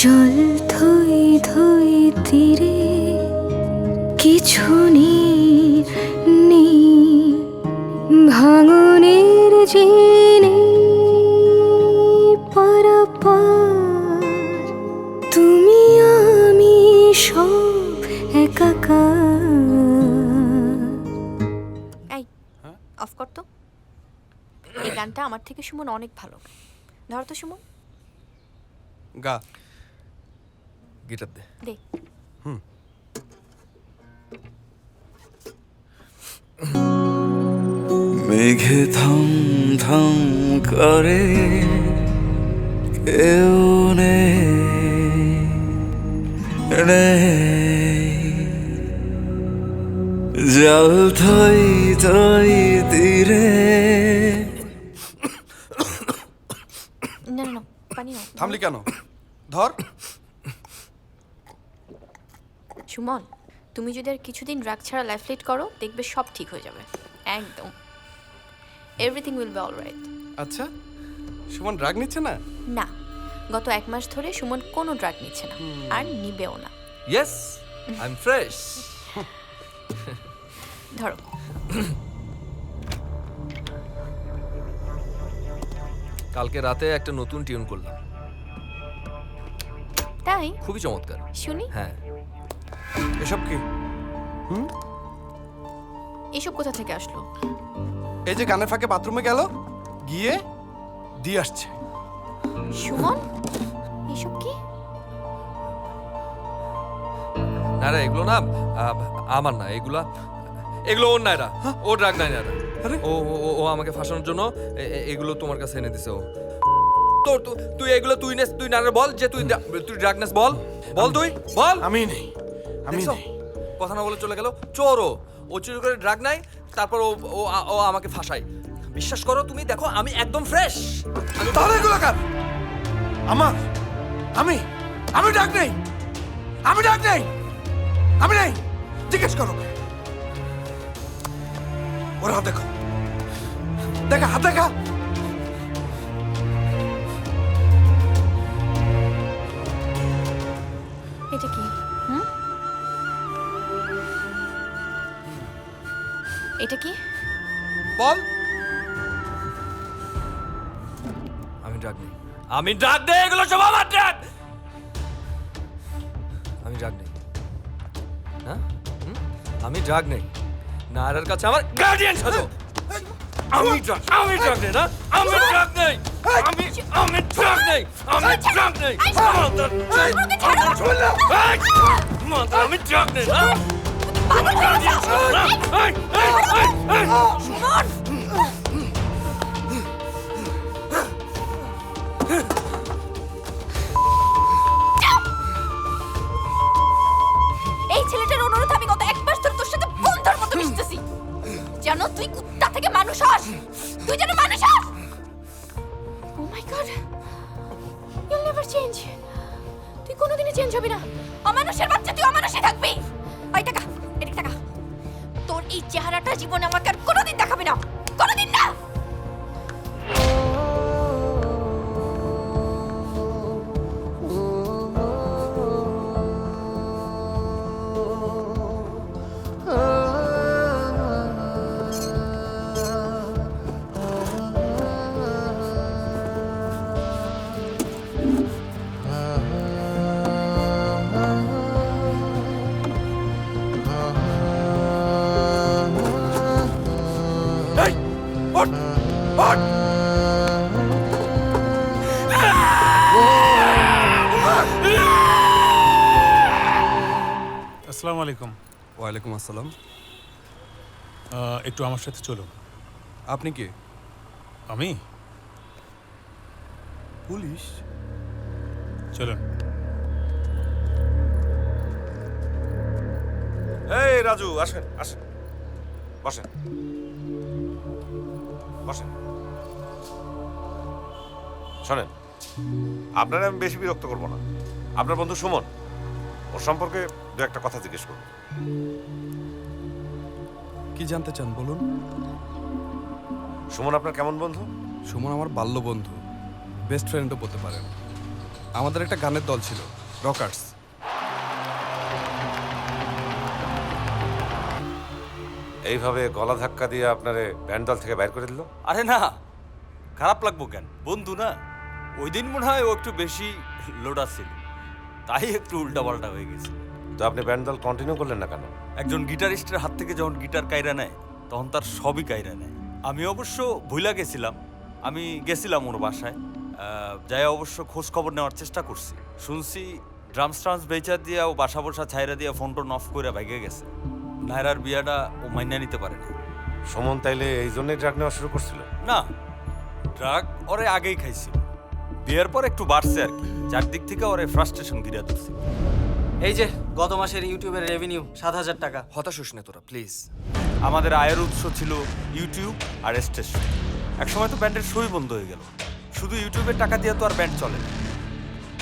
[SPEAKER 10] জল ধই ধই তীরে কিছু নেই ভাঙনের জেনে পারাপার তুমি আমি সব একাকার।
[SPEAKER 1] এই অফ কর তো। এই গানটা আমার থেকে সুমন অনেক ভালো। ধর তো সুমন।
[SPEAKER 3] গা গিটার দে।
[SPEAKER 1] দে।
[SPEAKER 3] মেঘে থম থম করে কেউ নেই জল থই থই তীরে।
[SPEAKER 1] না না পানি না।
[SPEAKER 3] থামলি কেন? ধর।
[SPEAKER 1] সুমন, তুমি যদি আর কিছুদিন ড্রাগ ছাড়া লাইফ লিড করো দেখবে সব ঠিক হয়ে যাবে একদম। Everything will be alright.
[SPEAKER 3] আচ্ছা, সুমন ড্রাগ নিচ্ছে না?
[SPEAKER 1] না, গত 1 মাস ধরে সুমন কোনো ড্রাগ নিচ্ছে না আর নিবেও না।
[SPEAKER 3] Yes, I am fresh.
[SPEAKER 1] ধরো।
[SPEAKER 3] কালকে রাতে একটা নতুন টিউন করলাম,
[SPEAKER 1] তাই?
[SPEAKER 3] খুবই চমৎকার।
[SPEAKER 1] শুনি।
[SPEAKER 3] হ্যাঁ। এসব কি?
[SPEAKER 1] এসব কোথা থেকে আসলো?
[SPEAKER 3] এই যে গানের ফাঁকে বাথরুমে গেল, গিয়ে দিয়ে আসছে।
[SPEAKER 1] সুমন, এসব কি?
[SPEAKER 3] না রে, এগুলো না আমার না, এগুলো ওর না, এরা ও ড্রাগ নাই না। ও ও আমাকে ফাঁসানোর জন্য এগুলো তোমার কাছে এনে দিছে। ও তোর তুই এগুলো তুই না রে, বল যে তুই ড্রাগ নেস, বল তুই বল। আমি নেই, আমি নেই। কথা না বলে চলে গেল। চোর ও চুরি করে ড্রাগ নাই, তারপর ও আমাকে ফাঁসায়। বিশ্বাস করো তুমি, দেখো আমি একদম ফ্রেশ। তাহলে এগুলো কার? আমার? আমি ড্রাগ নেই, আমি নেই। জিজ্ঞেস করো। ওর হাত দেখো, হাত দেখা।
[SPEAKER 1] এটা কি? এটা কি?
[SPEAKER 3] বল। আমি ড্রাগ নেই, এগুলো সব আমার ড্রাগ। আমি ড্রাগ নেই না, আমি ড্রাগ নেই। নায়ারের কাছে আমার গার্ডিয়ান সাজো। আমি ড্রাগ নেই না, আমি ড্রাগ নেই। আমি ড্রাগ নেই না।
[SPEAKER 1] এই ছেলেটার অনুরোধ আমি গত 1 মাস ধরে তোর সাথে বন্ধুর মতো মিশতেছি। জানো তুই কুত্তা থেকে মানুষ হস, তুই যেন মানুষ হস। ও মাই গড, ইউল নেভার চেঞ্জ। তুই কোনোদিনই চেঞ্জ হবি না। অমানুষের বাচ্চা, তুই অমানুষই থাকবি। ওই টাকা, এদিকে টাকা। তোর এই চেহারাটা জীবনে আমাকে আর কোনোদিন দেখাবি না, কোনোদিন না।
[SPEAKER 5] আসসালামু আলাইকুম।
[SPEAKER 3] ওয়ালাইকুম আসসালাম।
[SPEAKER 5] একটু আমার সাথে চলুন।
[SPEAKER 3] আপনি কে?
[SPEAKER 5] আমি
[SPEAKER 3] পুলিশ।
[SPEAKER 5] চলুন।
[SPEAKER 13] এই রাজু, আসেন আসেন, বসেন বসেন। শোনেন, আপনারা আমি বেশি বিরক্ত করবো না। আপনার বন্ধু সুমন, ওর সম্পর্কে দু একটা কথা জিজ্ঞেস করবো।
[SPEAKER 3] কি জানতে চান বলুন?
[SPEAKER 13] সুমন আপনার কেমন বন্ধু?
[SPEAKER 3] সুমন আমার বাল্য বন্ধু, বেস্ট ফ্রেন্ডও বলতে পারেন। আমাদের একটা গানের দল ছিল, রকার্স।
[SPEAKER 13] এইভাবে গলা ধাক্কা দিয়ে আপনারে ব্যান্ড দল থেকে বাইর করে দিল?
[SPEAKER 9] আরে না, খারাপ লাগবো কেন? বন্ধু না। ওই দিন মনে হয় ও একটু বেশি লোডা ছিল, তাই একটু উল্টাপাল্টা হয়ে গেছে।
[SPEAKER 13] তো আপনি ব্যান্ড দল কন্টিনিউ করলেন না কেন?
[SPEAKER 9] একজন গিটারিস্টের হাত থেকে যখন গিটার কাইরা নেয় তখন তার সবই কাইরা নেয়। আমি অবশ্য ভুলা গেছিলাম, আমি গেছিলাম ওর বাসায়, যাই অবশ্য খোঁজ খবর নেওয়ার চেষ্টা করছি। শুনছি ড্রামস ট্রামস বেচা দিয়া ও বাসা বসা ছাইরা দিয়া ফোন টোন অফ করে বাইকে গেছে। নায়রার বিয়াটা ও মাইনা নিতে পারেনি।
[SPEAKER 13] সুমন তাইলে এই জন্যই ড্রাগ নেওয়া শুরু করছিল?
[SPEAKER 9] না, ড্রাগ ওরে আগেই খাইছিল, বিয়ের পর একটু বাড়ছে আর কি। চারদিক থেকে ওরে ফ্রাস্ট্রেশন গিরা ধরছে।
[SPEAKER 15] এই যে গত মাসের ইউটিউবের রেভিনিউ ৭,০০০ টাকা।
[SPEAKER 3] হতাশ হোস না তোরা, প্লিজ।
[SPEAKER 9] আমাদের আয়ের উৎস ছিল ইউটিউব আর স্টেশন। একসময় তো ব্যান্ডের শোই বন্ধ হয়ে গেল। শুধু ইউটিউবের টাকা দিয়ে তো আর ব্যান্ড চলে না।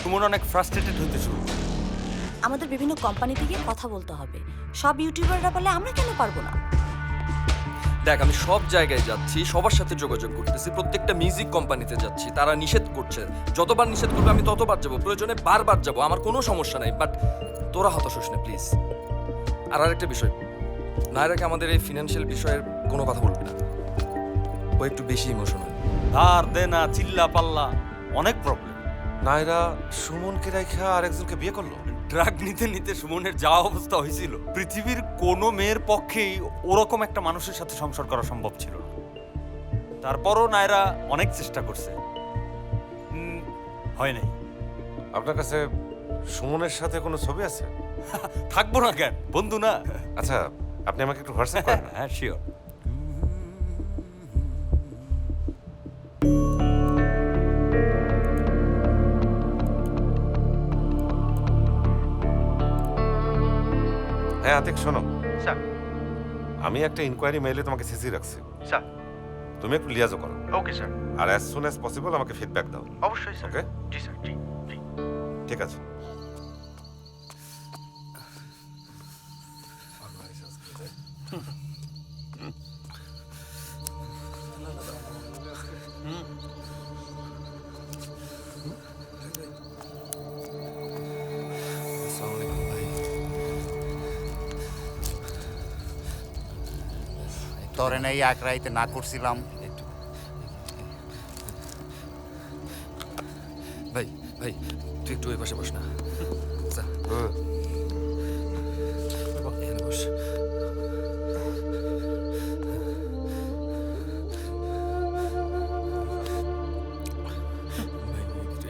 [SPEAKER 9] সুমন অনেক ফ্রাস্ট্রেটেড হইতে শুরু করে।
[SPEAKER 4] আমাদের বিভিন্ন কোম্পানি থেকে কথা বলতে হবে, সব ইউটিউবাররা বলে আমরা কেন পারবো না?
[SPEAKER 3] দেখ, আমি সব জায়গায় যাচ্ছি, সবার সাথে যোগাযোগ করতেছি, প্রত্যেকটা মিউজিক কোম্পানিতে যাচ্ছি, তারা নিষেধ করছে। যতবার নিষেধ করবে আমি ততবার যাবো, প্রয়োজনে বারবার যাবো, আমার কোনো সমস্যা নাই। বাট তোরা হতাশ হোস না প্লিজ। আর আরেকটা বিষয়, নায়রাকে আমাদের এই ফিনান্সিয়াল বিষয়ের কোনো কথা বলবি না, ও একটু বেশি ইমোশনাল।
[SPEAKER 9] ধার দেনা চিল্লা পাল্লা অনেক প্রবলেম।
[SPEAKER 13] নায়রা সুমনকে রেখা আরেকজনকে বিয়ে করলো?
[SPEAKER 9] ড্রাগ নিতে নিতে সুমনের যা অবস্থা হয়েছিল, পৃথিবীর কোনো মেয়ের পক্ষেই ওরকম একটা মানুষের সাথে সংসার করা সম্ভব ছিল না। তারপরও নায়রা অনেক চেষ্টা করছে, হয় নাই।
[SPEAKER 13] আপনার কাছে সুমনের সাথে কোনো ছবি আছে?
[SPEAKER 9] থাকবো না কেন, বন্ধু না।
[SPEAKER 13] আচ্ছা, আপনি আমাকে একটু হোয়াটসঅ্যাপ করেন না?
[SPEAKER 9] হ্যাঁ, শিওর।
[SPEAKER 13] হ্যাঁ আতিক, শোনো,
[SPEAKER 6] স্যার।
[SPEAKER 13] আমি একটা ইনকোয়ারি মেইলে তোমাকে সিসি রাখছি।
[SPEAKER 6] স্যার।
[SPEAKER 13] তুমি একটু লিয়াজও করো।
[SPEAKER 6] Okay sir.
[SPEAKER 13] আর অ্যাজ সুন অ্যাজ পসিবল আমাকে ফিডব্যাক দাও।
[SPEAKER 6] অবশ্যই স্যার।
[SPEAKER 13] ওকে?
[SPEAKER 6] জি স্যার, জি জি।
[SPEAKER 13] ঠিক আছে।
[SPEAKER 12] তরে নাই এক রাইতে না করছিলাম।
[SPEAKER 3] ভাই ভাই, তুই একটু ওই পাশে বস না। বস।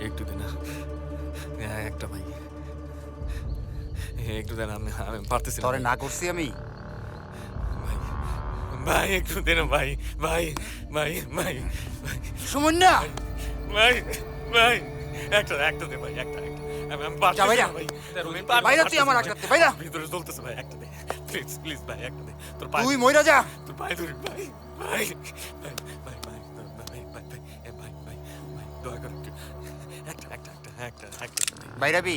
[SPEAKER 3] একটু দে না, একটা ভাই, একটু দেন। আমি পারতেছি।
[SPEAKER 12] তরে না করছি আমি?
[SPEAKER 3] ভাই একটু দে না ভাই, ভাই ভাই ভাই
[SPEAKER 12] সুমন না
[SPEAKER 3] ভাই ভাই, একটা দে ভাই, একটা। আমি পারতেছি না ভাই।
[SPEAKER 12] বাইরে তুই আমার একটা দে, বাইরে।
[SPEAKER 3] ভিতরে জ্বলতেছে ভাই, একটা দে প্লিজ প্লিজ ভাই, একটা দে। তোর
[SPEAKER 12] তুই মইরা যা।
[SPEAKER 3] তোর পায়ে ধরি ভাই, ভাই ভাই ভাই ভাই ভাই ভাই ভাই ভাই ভাই, দয়া করে একটা
[SPEAKER 12] বাইরাবি?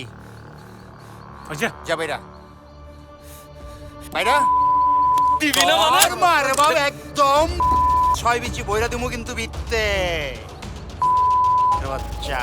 [SPEAKER 3] আচ্ছা
[SPEAKER 12] যা বাইরা, বাইরা।
[SPEAKER 3] দিবি না মানে?
[SPEAKER 12] মারে বাবা, একদম 6 বিচি বইরা দিমু কিন্তু বিত্তে। বাচ্চা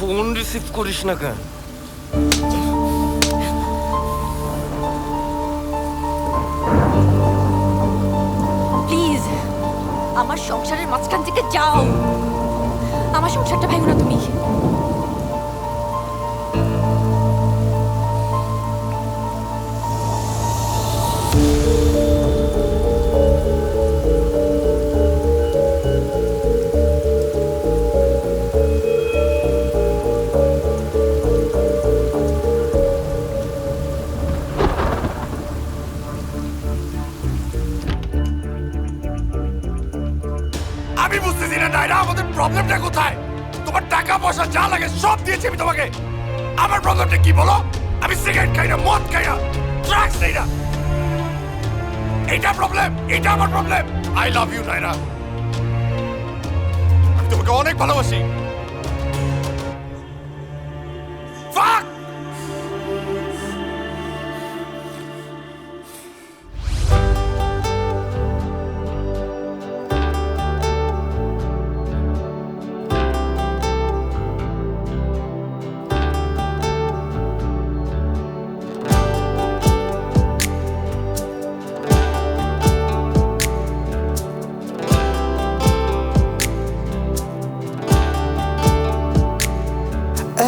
[SPEAKER 14] ফোন রিসিভ করিস না কেন?
[SPEAKER 1] প্লিজ আমার সংসারের মাঝখান থেকে যাও। আমার সংসারটা ভাঙো না তুমি।
[SPEAKER 8] আমি বুঝতেছি না নাইরা, আমাদের প্রবলেমটা কোথায়? তোমার টাকা পয়সা যা লাগে সব দিয়েছি আমি তোমাকে। আমার প্রবলেমটা কি বলো? আমি সিগারেট খাই না, মদ খাই না, ড্রাগস নেই না। এইটা প্রবলেম, এটা আমার প্রবলেম। আই লাভ ইউ নাইরা, আমি তোমাকে অনেক ভালোবাসি। Fuck!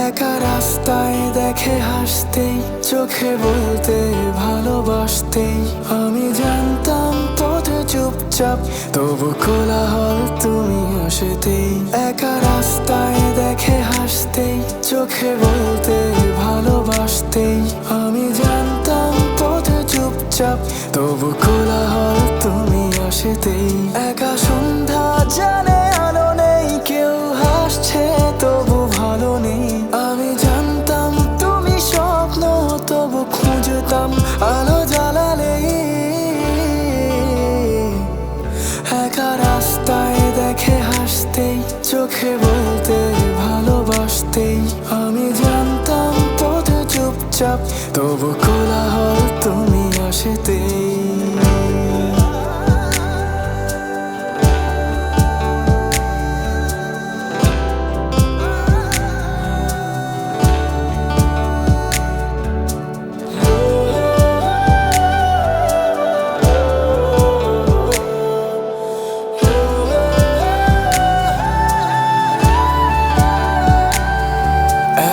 [SPEAKER 16] একা রাস্তায় দেখে হাসতেই, চোখে বলতে ভালোবাসতেই, আমি জানতাম পথে চুপচাপ, তবু কোলাহল তুমি আসতেই। একা রাস্তায় দেখে হাসতেই, চোখে বলতে ভালোবাসতেই, আমি জানতাম পথে চুপচাপ, তবু কোলাহল তুমি আসতেই। একা সন্ধ্যা জানে আলো নেই, কেউ হাসছে তবু ভালো নেই, আমি জানতাম তুমি স্বপ্ন, তবু খুঁজতাম আলো জ্বালালেই। একা রাস্তায় দেখে হাসতেই, চোখে বলতে ভালোবাসতেই, আমি জানতাম পথে চুপচাপ, তবু কোলাহল তুমি আসতেই।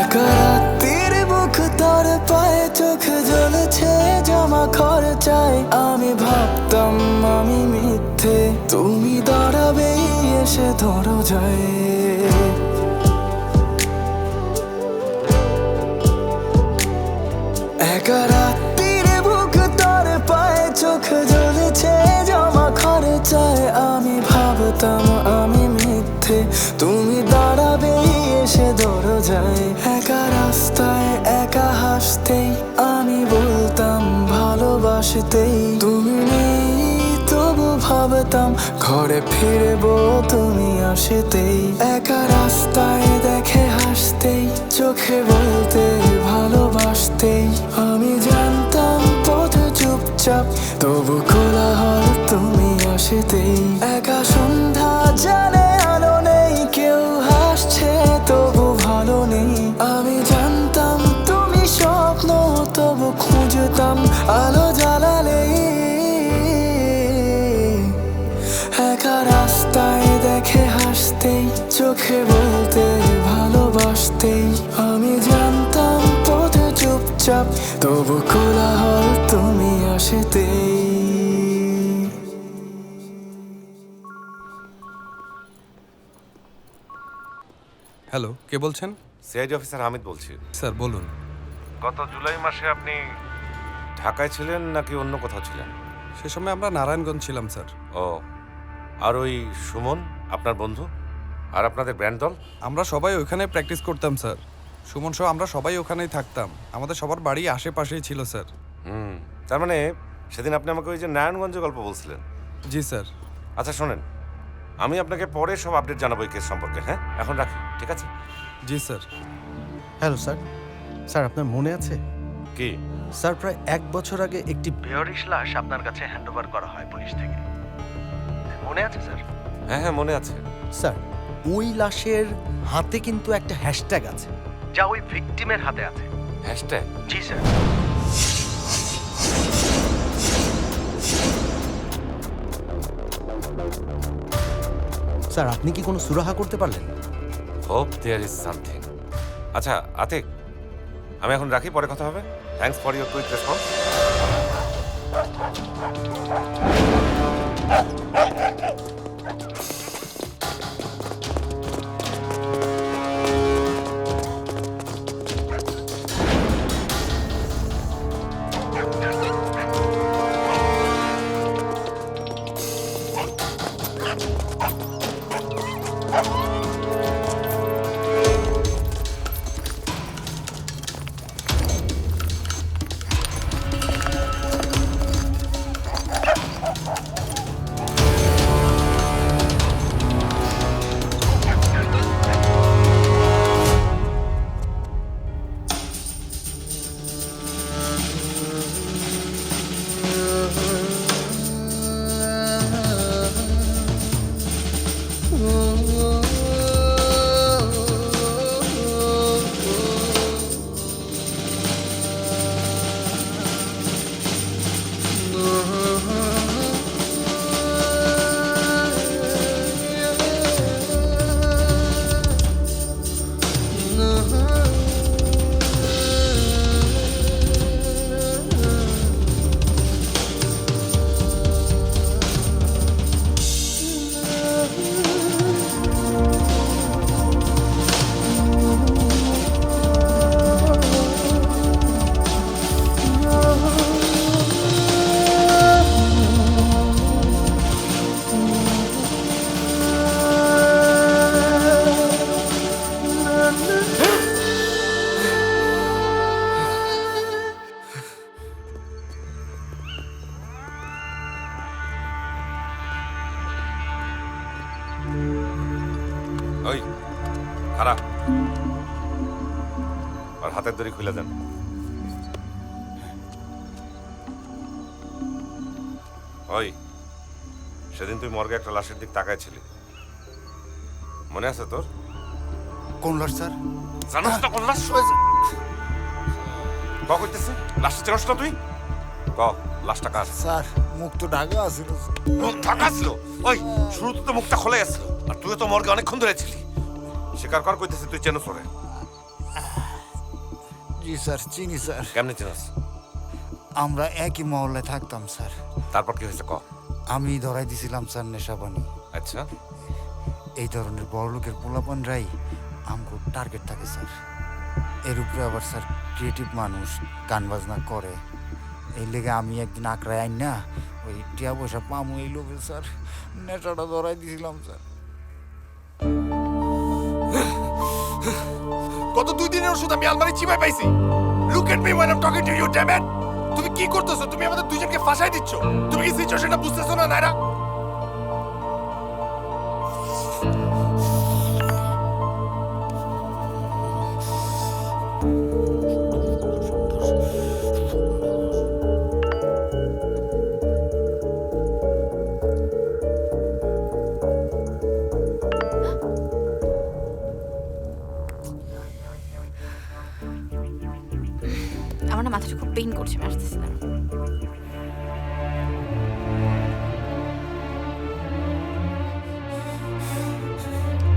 [SPEAKER 16] একা রাত্রির বুক তার পায়ে, চোখ জ্বলেছে জমা খরচায়, আমি ভাবতাম আমি মিথ্যে, তুমি দাঁড়াবেই এসে ধরো যায়। একা রাত্রির বুক তার পায়ে, চোখ জ্বলেছে জমা খরচায়, আমি ভাবতাম আমি মিথ্যে, তুমি দাঁড়াবেই এসে ধরো যায়। একা রাস্তায় একা হাসতেই, আমি বলতাম ভালোবাসতেই, তুমি নেই তবু ভাবতাম ঘরে ফিরবো তুমি আসতেই। একা রাস্তায় দেখে হাসতেই, চোখে বলতে ভালোবাসতেই, আমি জানতাম পথে চুপচাপ, তবু কোলাহল তুমি আসতেই। একা সন্ধ্যা জানে আলো নেই, কেউ হাসছে তবু ভালো নেই, আমি জানতাম তুমি স্বপ্ন, তবু খুঁজতাম আলো জ্বালালেই। একা রাস্তায় দেখে হাসতেই, চোখে বলতে ভালোবাসতেই, আমি জানতাম পথে চুপচাপ, তবু কোলাহল তুমি আসতেই।
[SPEAKER 17] হ্যালো, কে বলছেন?
[SPEAKER 13] সিআইডি অফিসার হামিদ বলছি।
[SPEAKER 17] স্যার বলুন।
[SPEAKER 13] গত জুলাই মাসে আপনি ঢাকায় ছিলেন নাকি অন্য কোথাও ছিলেন?
[SPEAKER 17] সে সময় আমরা নারায়ণগঞ্জ ছিলাম স্যার।
[SPEAKER 13] ও, আর ওই সুমন আপনার বন্ধু আর আপনাদের ব্যান্ড দল?
[SPEAKER 17] আমরা সবাই ওইখানে প্র্যাকটিস করতাম স্যার। সুমন সহ আমরা সবাই ওখানেই থাকতাম, আমাদের সবার বাড়ি আশেপাশেই ছিল স্যার।
[SPEAKER 13] তার মানে সেদিন আপনি আমাকে ওই যে নারায়ণগঞ্জের গল্প বলছিলেন?
[SPEAKER 17] জি স্যার।
[SPEAKER 13] আচ্ছা শোনেন, আমি আপনাকে পরে সব আপডেট জানাবো এই কেস সম্পর্কে। হ্যাঁ, এখন রাখি, ঠিক আছে?
[SPEAKER 17] জি স্যার।
[SPEAKER 6] Hello sir. স্যার আপনার মনে আছে
[SPEAKER 13] কি?
[SPEAKER 6] স্যার প্রায় 1 বছর আগে একটি
[SPEAKER 18] বেহরিশ লাশ আপনার কাছে হ্যান্ডওভার করা হয় পুলিশ থেকে, মনে আছে স্যার?
[SPEAKER 13] হ্যাঁ হ্যাঁ মনে আছে।
[SPEAKER 6] স্যার ওই লাশের হাতে কিন্তু একটা হ্যাশট্যাগ আছে, যা ওই ভিকটিমের হাতে আছে।
[SPEAKER 13] হ্যাশট্যাগ?
[SPEAKER 6] জি স্যার। স্যার, আপনি কি কোনো সুরাহা করতে পারলেন?
[SPEAKER 13] Hope there is something. আচ্ছা আতিক, আমি এখন রাখি, পরে কথা হবে। Thanks for your quick response. ওই খারাপ, আর হাতের দড়ি খুলে দেন। ওই সেদিন তুই মর্গে একটা লাশের দিক তাকাইছিলি, মনে আছে তোর?
[SPEAKER 12] কোন লাশ স্যার?
[SPEAKER 13] জানাস না কোন লাশ? ক কইতেছে লাশটা চেনস না তুই? ক লাশটা কার?
[SPEAKER 12] স্যার মুখ তো ঢাকা আছিল।
[SPEAKER 13] মুখ ঢাকা ছিল? ওই শুরুতে তো মুখটা খোলাই আসছিল, আর তুইও তো মর্গে অনেকক্ষণ ধরে ছিলি। স্বীকার কর কইতেছে তুই চেনস ওরে।
[SPEAKER 12] জি স্যার চিনি স্যার।
[SPEAKER 13] কেমনে চেনস?
[SPEAKER 12] আমরা একই মহল্লায় থাকতাম স্যার।
[SPEAKER 13] তারপর কি হয়েছে ক?
[SPEAKER 12] আমি ধরাই দিছিলাম স্যার নেশাপানি।
[SPEAKER 13] আচ্ছা,
[SPEAKER 12] এই ধরনের বড় লোকের পোলাপানরাই আমগো টার্গেট থাকে স্যার। এর উপরে আবার স্যার ক্রিয়েটিভ মানুষ গান বাজনা করে, এই লেগে আমি একদিন আকড়ায় আইন না ওই টিয়া পয়সা পামু এই লোভে স্যার নেশাটা ধরাই দিছিলাম স্যার।
[SPEAKER 8] গত 2 দিনের ওষুধ আমি আলমারি চিবাই পাইছি। Look at me when I'm talking to you, damn it! তুমি কি করতেছো? তুমি আমাদের দুইজনকে ফাঁসাই দিচ্ছ। তুমি কি সিচুয়েশনটা বুঝতেছো না নায়রা?
[SPEAKER 1] আমার না মাথাটা খুব পেইন করছে, আমি আসতেছি না।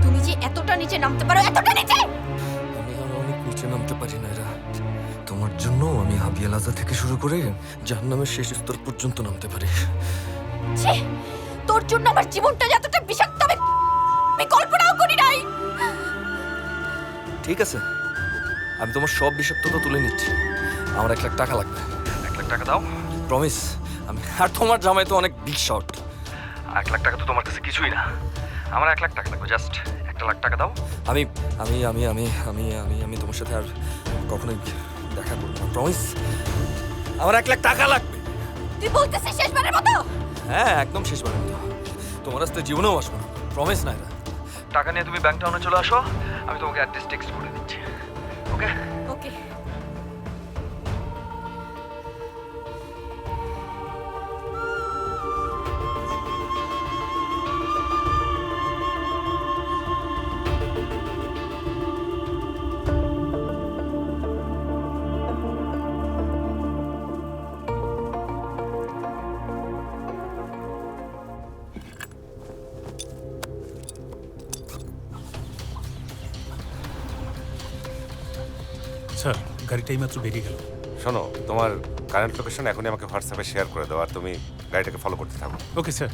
[SPEAKER 1] তুমি যে এতটা নিচে নামতে পারো, এতটা নিচে!
[SPEAKER 3] আমি আর অনেক নিচে নামতে পারি না এরা। তোমার জন্য আমি হাবিয়া লাজা থেকে শুরু করে জাহান্নামের শেষ স্তর পর্যন্ত নামতে পারি।
[SPEAKER 1] ছি, তোর জন্য আমার জীবনটা যে এতটা বিষাক্ত আমি কল্পনাও করি নাই।
[SPEAKER 3] ঠিক আছে, আমি তোমার সব বিষাক্ততা তুলে নিচ্ছি। আমার 1 লাখ টাকা লাগবে। 1 লাখ টাকা দাও, প্রমিস। আমি আর তোমার জামাই তো অনেক বিগ শট। 1 লাখ টাকা তো তোমার কাছে কিছুই না। আমার 1 লাখ টাকা লাগবে, জাস্ট 1 লাখ টাকা দাও। আমি আমি আমি আমি আমি আমি আমি তোমার সাথে আর কখনোই দেখা করবো না, প্রমিস। আমার 1 লাখ টাকা লাগবে।
[SPEAKER 1] তুই বলতেছিস শেষবারের মতো?
[SPEAKER 3] হ্যাঁ, একদম শেষবারের মতো। তোমার রাস্তায় জীবনেও আসবো না, প্রমিস না। টাকা নিয়ে তুমি ব্যাংক টাউনে চলে আসো, আমি তোমাকে অ্যাড্রেস টেক্সট করে দিচ্ছি। ওকে
[SPEAKER 1] ওকে।
[SPEAKER 5] স্যার গাড়িটা এইমাত্র বেরিয়ে গেল।
[SPEAKER 13] শোনো, তোমার কারেন্ট লোকেশন এখনই আমাকে হোয়াটসঅ্যাপে শেয়ার করে দাও, আর তুমি গাড়িটাকে ফলো করতে থাকো।
[SPEAKER 5] Okay sir.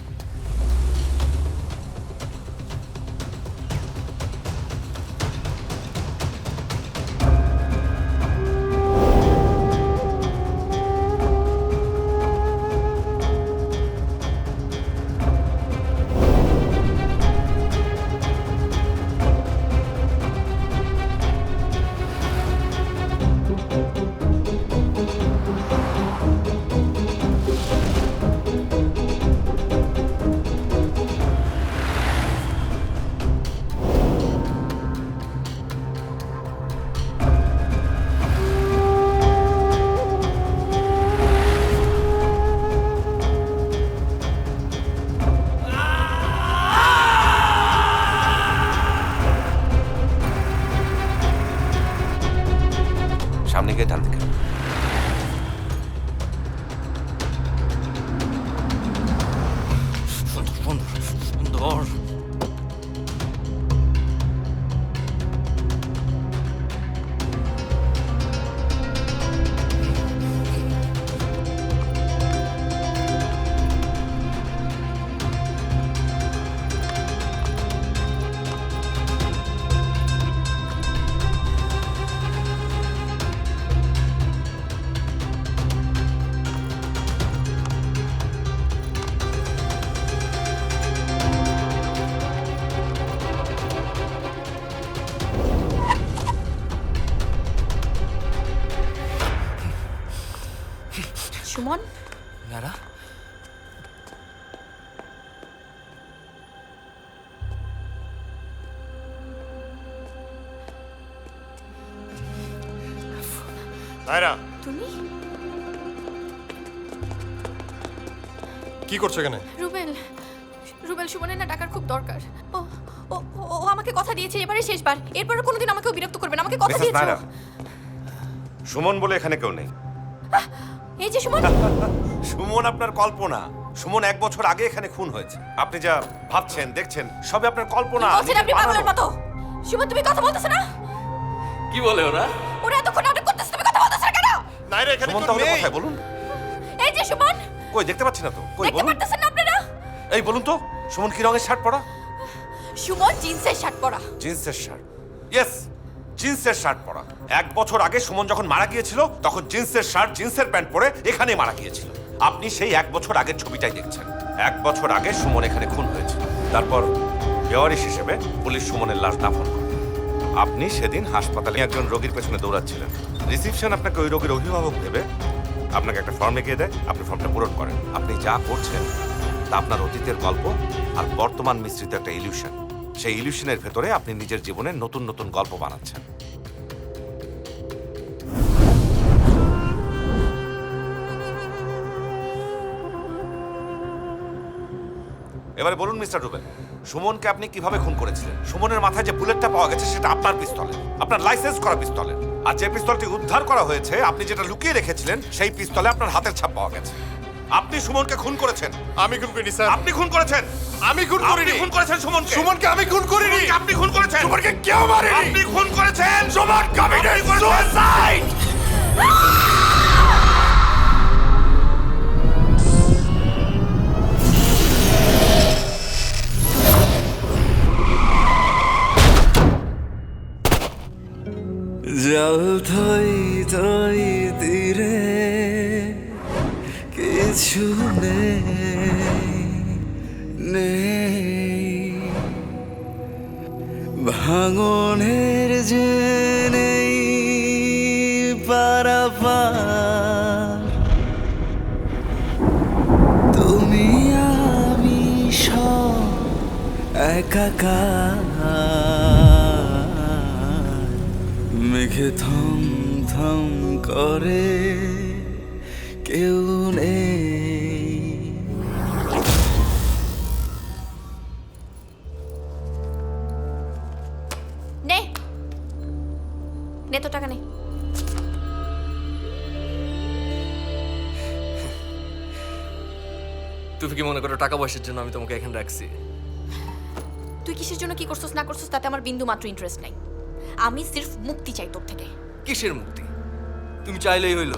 [SPEAKER 13] সামনে গিয়ে ডান দিকে।
[SPEAKER 14] ধর
[SPEAKER 1] সুমন,
[SPEAKER 3] নারা
[SPEAKER 7] নায়রা,
[SPEAKER 1] তুমি?
[SPEAKER 7] কি করছো এখানে?
[SPEAKER 1] রুবেল, রুবেল সুমনের না টাকার খুব দরকার। ও ও ও আমাকে কথা দিয়েছে এবারে শেষবার, এরপর কোনোদিন আমাকে বিরক্ত করবে না, আমাকে কথা
[SPEAKER 13] মিসেস
[SPEAKER 1] দিয়েছে।
[SPEAKER 13] নায়রা, সুমন বলে এখানে কেউ নেই।
[SPEAKER 1] এই যে সুমন।
[SPEAKER 13] সুমন আপনার কল্পনা। সুমন 1 বছর আগে এখানে খুন হয়েছে। আপনি যা ভাবছেন দেখছেন সবই আপনার কল্পনা।
[SPEAKER 1] বলছেন আপনি পাগলের মতো। সুমন তুমি কথা বলতেছ না?
[SPEAKER 14] কি বলে ওরা?
[SPEAKER 1] ওরা এতক্ষণ নাটক করতেছে, তুমি কথা বলতেছ না কেন?
[SPEAKER 7] নায়রা এখানে
[SPEAKER 13] সুমন
[SPEAKER 7] কেউ
[SPEAKER 13] তাহলে
[SPEAKER 7] নেই।
[SPEAKER 13] কোথায় বলুন?
[SPEAKER 1] এই যে সুমন,
[SPEAKER 13] কই দেখতে পাচ্ছি না তো। কই
[SPEAKER 1] দেখতে
[SPEAKER 13] বলুন?
[SPEAKER 1] পারতেছেন না আপনারা?
[SPEAKER 13] এই বলুন তো, সুমন কি রঙের শার্ট পরা?
[SPEAKER 1] সুমন জিন্সের শার্ট পরা।
[SPEAKER 13] জিন্সের শার্ট। ইয়েস, জিন্সের শার্ট পরা। 1 বছর আগে সুমন যখন মারা গিয়েছিল তখন জিন্সের শার্ট জিন্সের প্যান্ট পরে এখানে মারা গিয়েছিল। আপনি সেই 1 বছর আগের ছবিটাই দেখছেন। 1 বছর আগে সুমন এখানে খুন হয়েছিল। তারপর বেওয়ারিশ হিসেবে পুলিশ সুমনের লাশ দাফন করে। আপনি সেদিন হাসপাতালে একজন রোগীর পেছনে দৌড়াচ্ছিলেন। রিসিপশন আপনাকে ওই রোগীর অভিভাবক ভেবে আপনাকে একটা ফর্ম এগিয়ে দেয়, আপনি ফর্মটা পূরণ করেন। আপনি যা করছেন তা আপনার অতীতের গল্প আর বর্তমান মিশ্রিত একটা ইলিউশন। সেই ইলিউশনের ভেতরে আপনি নিজের জীবনে নতুন নতুন গল্প বানাচ্ছেন। এবারে বলুন মিস্টার রুবেল, সুমনকে আপনি কিভাবে খুন করেছিলেন? সুমনের মাথায় যে বুলেটটা পাওয়া গেছে সেটা আপনার পিস্তলে, আপনার লাইসেন্স করা পিস্তলে। আর যে পিস্তলটি উদ্ধার করা হয়েছে আপনি যেটা লুকিয়ে রেখেছিলেন সেই পিস্তলে আপনার হাতের ছাপ পাওয়া গেছে। আপনি সুমনকে খুন করেছেন।
[SPEAKER 7] আমি খুন করিনি স্যার।
[SPEAKER 13] আপনি খুন করেছেন।
[SPEAKER 7] আমি খুন করিনি।
[SPEAKER 13] আপনি খুন করেছেন সুমনকে।
[SPEAKER 7] সুমনকে আমি খুন করিনি।
[SPEAKER 13] সুমনকে আপনি খুন করেছেন।
[SPEAKER 7] সুমনকে কেউ মারেনি।
[SPEAKER 13] আপনি খুন করেছেন।
[SPEAKER 7] Suman committed suicide.
[SPEAKER 16] জল থই থই তীরে কিছু নেই, ভাঙনের যে নেই পারাপার, তুমি আমি সব একাকার, মেঘে থম থম করে কেউ নেই।
[SPEAKER 1] নে নে তো টাকা নে।
[SPEAKER 3] তুমি কি মনে করো টাকা পয়সার জন্য আমি তোমাকে এখানে রাখছি?
[SPEAKER 1] তুই কিসের জন্য কি করছস না করছস তাতে আমার বিন্দু মাত্র ইন্টারেস্ট নাই। আমি সির্ফ মুক্তি চাই তোর থেকে।
[SPEAKER 3] কিসের মুক্তি? তুমি চাইলেই হইল।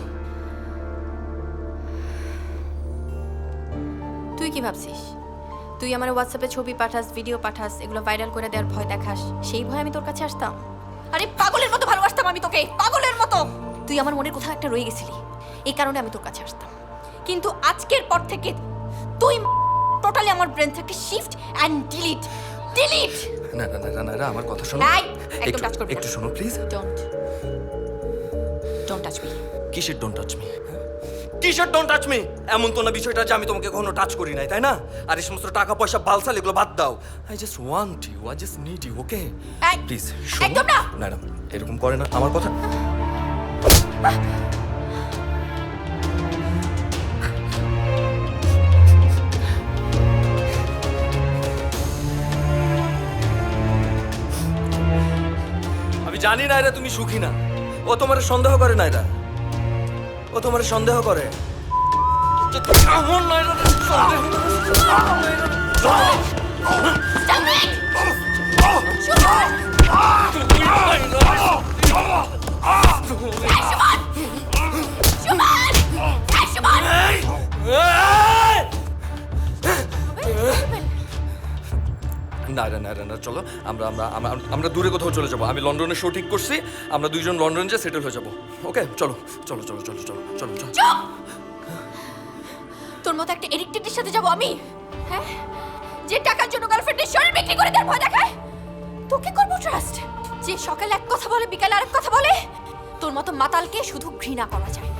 [SPEAKER 1] তুই কি ভাবছিস তুই আমার হোয়াটসঅ্যাপে ছবি পাঠাস, ভিডিও পাঠাস, এগুলো ভাইরাল করে দেওয়ার ভয় দেখাস, সেই ভয় আমি তোর কাছে আসতাম? আরে পাগলের মতো ভালোবাসতাম আমি তোকে, পাগলের মতো। তুই আমার মনের কোথাও একটা রয়ে গেছিলি, এই কারণে আমি তোর কাছে আসতাম। কিন্তু আজকের পর থেকে তুই টোটালি আমার ব্রেন থেকে শিফট অ্যান্ড ডিলিট ডিলিট।
[SPEAKER 3] না না না না না, আমার কথা শোনো।
[SPEAKER 1] নাই, একদম টাচ করবি না।
[SPEAKER 3] একটু শোনো প্লিজ।
[SPEAKER 1] Don't touch me.
[SPEAKER 3] কিসের ডোন্ট টাচ মি? কিসের ডোন্ট টাচ মি? এমন তো না বিষয়টা যে আমি তোমাকে কখনো টাচ করি নাই, তাই না? আর এই সমস্ত টাকা পয়সা বালসাল এগুলো বাদ দাও। I just want you, I just need you, okay? Please
[SPEAKER 1] একদম না।
[SPEAKER 3] ম্যাডাম এরকম করে না, আমার কথা। আমি জানি না এরা তুমি সুখী না। ও তোমার সন্দেহ করে না, এরা ও তোমার সন্দেহ করে। না না না না, চলো আমরা আমরা আমরা দূরে কোথাও চলে যাবো। আমি লন্ডনে শো ঠিক করছি, আমরা দুইজন লন্ডনে যে সেটেল হয়ে যাবো। ওকে চলো চলো চলো চলো চলো চলো চলো।
[SPEAKER 1] তোর মতো একটা এডিক্টেডের সাথে যাবো আমি? হ্যাঁ, যে টাকার জন্য গার্লফ্রেন্ডের শরীর বিক্রি করে দেওয়ার ভয় দেখায়? তোকে করবো ট্রাস্ট? যে সকালে এক কথা বলে বিকালে আরেক কথা বলে? তোর মতো মাতালকে শুধু ঘৃণা করা যায়,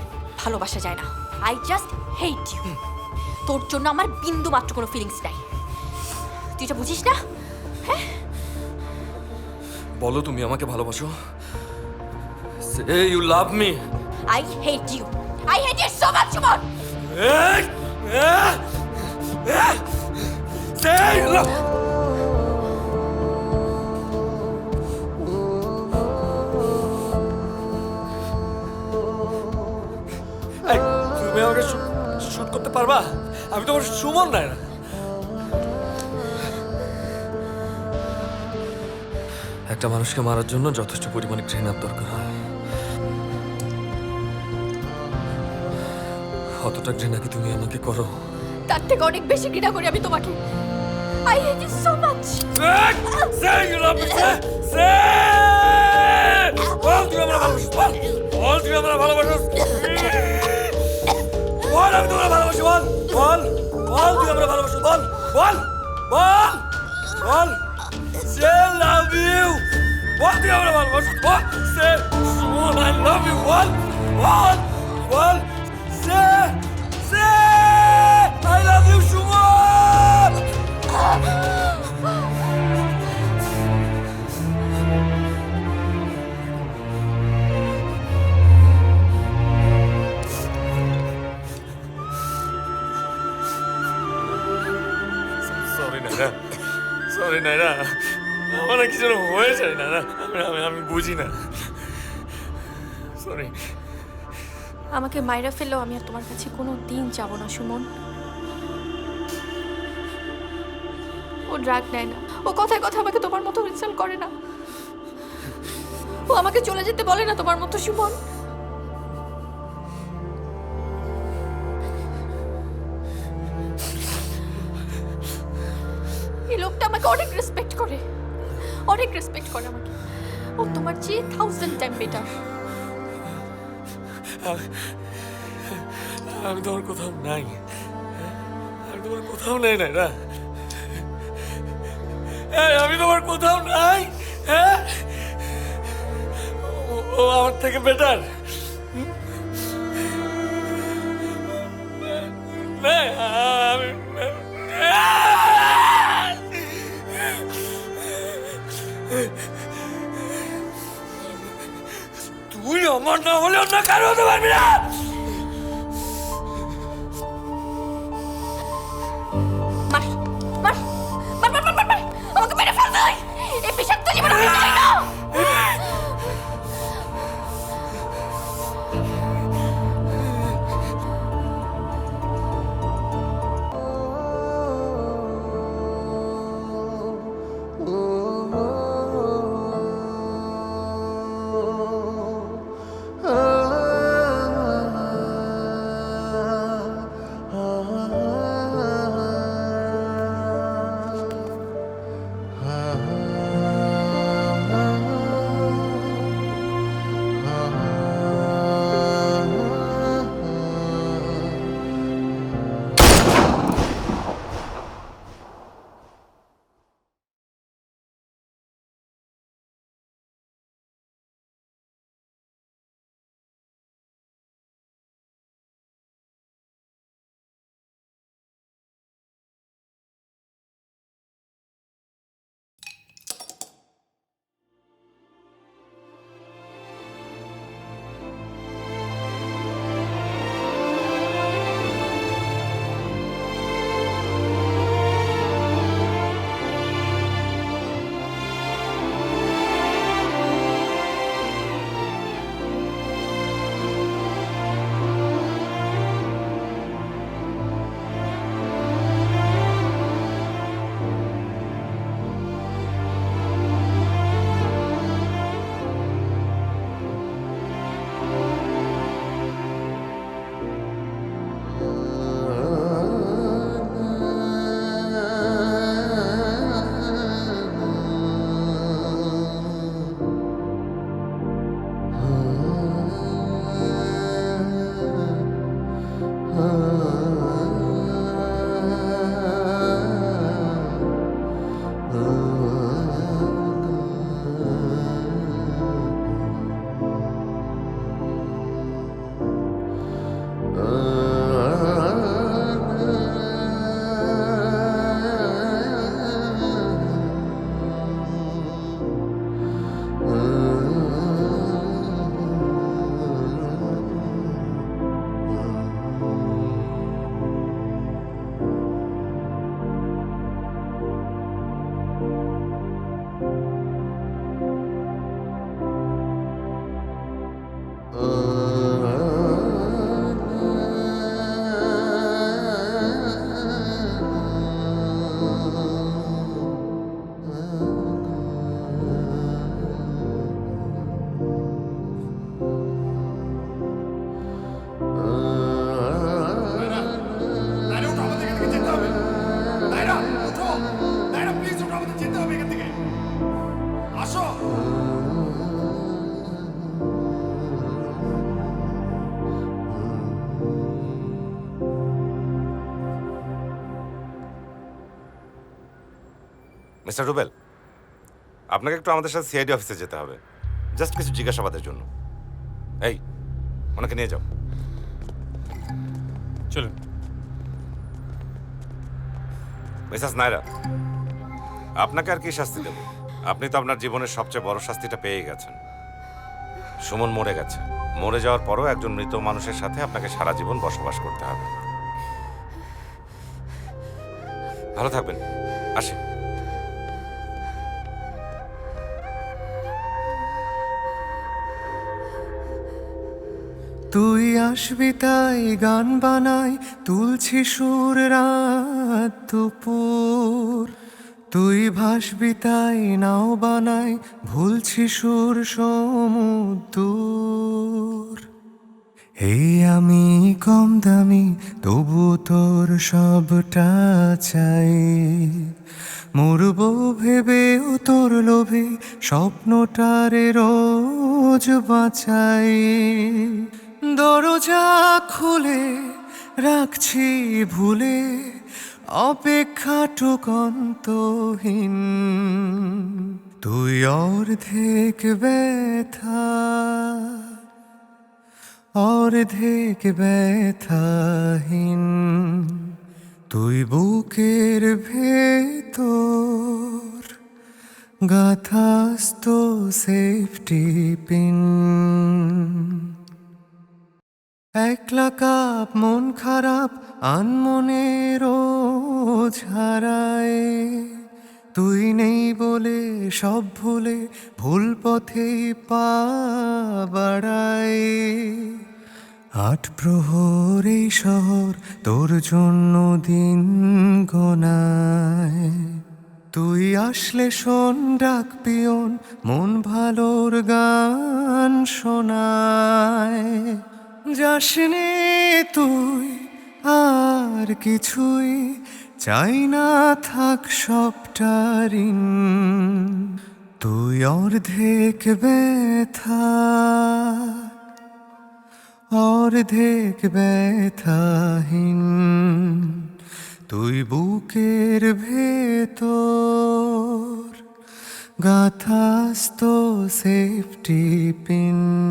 [SPEAKER 1] ভালোবাসা যায় না। I just hate you. তোর জন্য আমার বিন্দু মাত্র কোনো ফিলিংস নাই, তুই এটা বুঝিস না? হ্যাঁ,
[SPEAKER 3] বলো তুমি আমাকে ভালোবাসো? Say you love me.
[SPEAKER 1] I hate you, I hate you so much Suman.
[SPEAKER 3] Say you love তুমি আমাকে শুট করতে পারবা? আমি তোমার সুমন না। একটা মানুষকে মারার জন্য যথেষ্ট পরিমাণে ঘৃণার দরকার হয়। কতটা ঘৃণা কি তুমি আমাকে করো?
[SPEAKER 1] তার থেকে অনেক বেশি ঘৃণা করি আমি তোমাকে। I hate you so much.
[SPEAKER 3] Say you love me. Say বল তুমি আমার ভালোবাসো। বল তুমি আমার ভালোবাসো। বল আমি তোমার ভালোবাসি। বল বল বল তুমি আমার ভালোবাসো। বল বল বল বল। Say love you. বল তুমি আমার ভালোবাসো। বল say Suman I love you. বল বল বল say I love you Suman. Sorry Naira, আমার না কিছু হয়ে যায় না, আমি বুঝি না। সরি।
[SPEAKER 1] আমাকে মাইরা ফেললেও আমি আর তোমার কাছে কোনো দিন যাবো না সুমন। ও ড্রাগ নেয় না, ও কথায় কথা আমাকে তোমার মতো ইনসাল্ট করে না, ও আমাকে চলে যেতে বলে না তোমার মতো সুমন। এই লোকটা আমাকে অনেক রেসপেক্ট করে, অনেক রেসপেক্ট করে আমাকে। ও তোমার চেয়ে 1000 টাইম বেটার।
[SPEAKER 3] আমি তোমার কোথাও নাই, আমি তোমার কোথাও নাই না, আমি তোমার কোথাও নাই। হ্যাঁ, ও আমার থেকে বেটার। তুই আমার না হলে অন্য কারো হতে পারবি না।
[SPEAKER 1] আমাকে মেরে ফেল তুই, এই বিষাক্ত জীবন আমি চাই না।
[SPEAKER 13] মিস্টার রুবেল, আপনাকে একটু আমাদের সাথে সিআইডি অফিসে যেতে হবে, জাস্ট কিছু জিজ্ঞাসাবাদের জন্য। এই, ওনাকে নিয়ে যাও।
[SPEAKER 5] চলুন।
[SPEAKER 13] মিসেস নায়রা, আপনাকে আর কি শাস্তি দেব? আপনি তো আপনার জীবনের সবচেয়ে বড় শাস্তিটা পেয়ে গেছেন। সুমন মরে গেছে। মরে যাওয়ার পরও একজন মৃত মানুষের সাথে আপনাকে সারা জীবন বসবাস করতে হবে। ভালো থাকবেন, আসি।
[SPEAKER 16] তুই আসবি তাই গান বানাই, তুলছি সুর রাত দুপুর। তুই ভাসবি তাই নাও বানাই, ভুলছি সুর সমুদ্র। এই আমি কম দামি, তবু তোর সবটা চাই। মরব ভেবেও তোর লোভে, স্বপ্নটারে রোজ বাঁচাই। দরজা খুলে রাখছি ভুলে, অপেক্ষাটুক অন্তহীন। তুই অর্ধেক ব্যথা, অর্ধেক ব্যথাহীন। তুই বুকের ভেতর গাথাস্ত সেফটি পিন। একলা কাপ মন খারাপ, আনমনে রোজ হারায়। তুই নেই বলে সব ভুলে, ভুল পথেই পা বাড়ায়। আট প্রহর এই শহর তোর জন্য দিন গোনায়। তুই আসলে শোন ডাক পিয়ন, মন ভালোর গান শোনায়। যাসনে তুই আর কিছুই, চাই না থাক সবটা ঋণ। তুই অর্ধেক ব্যথা, অর্ধেক ব্যথাহীন। তুই বুকের ভেতর গাথাস্ত সেফটি পিন।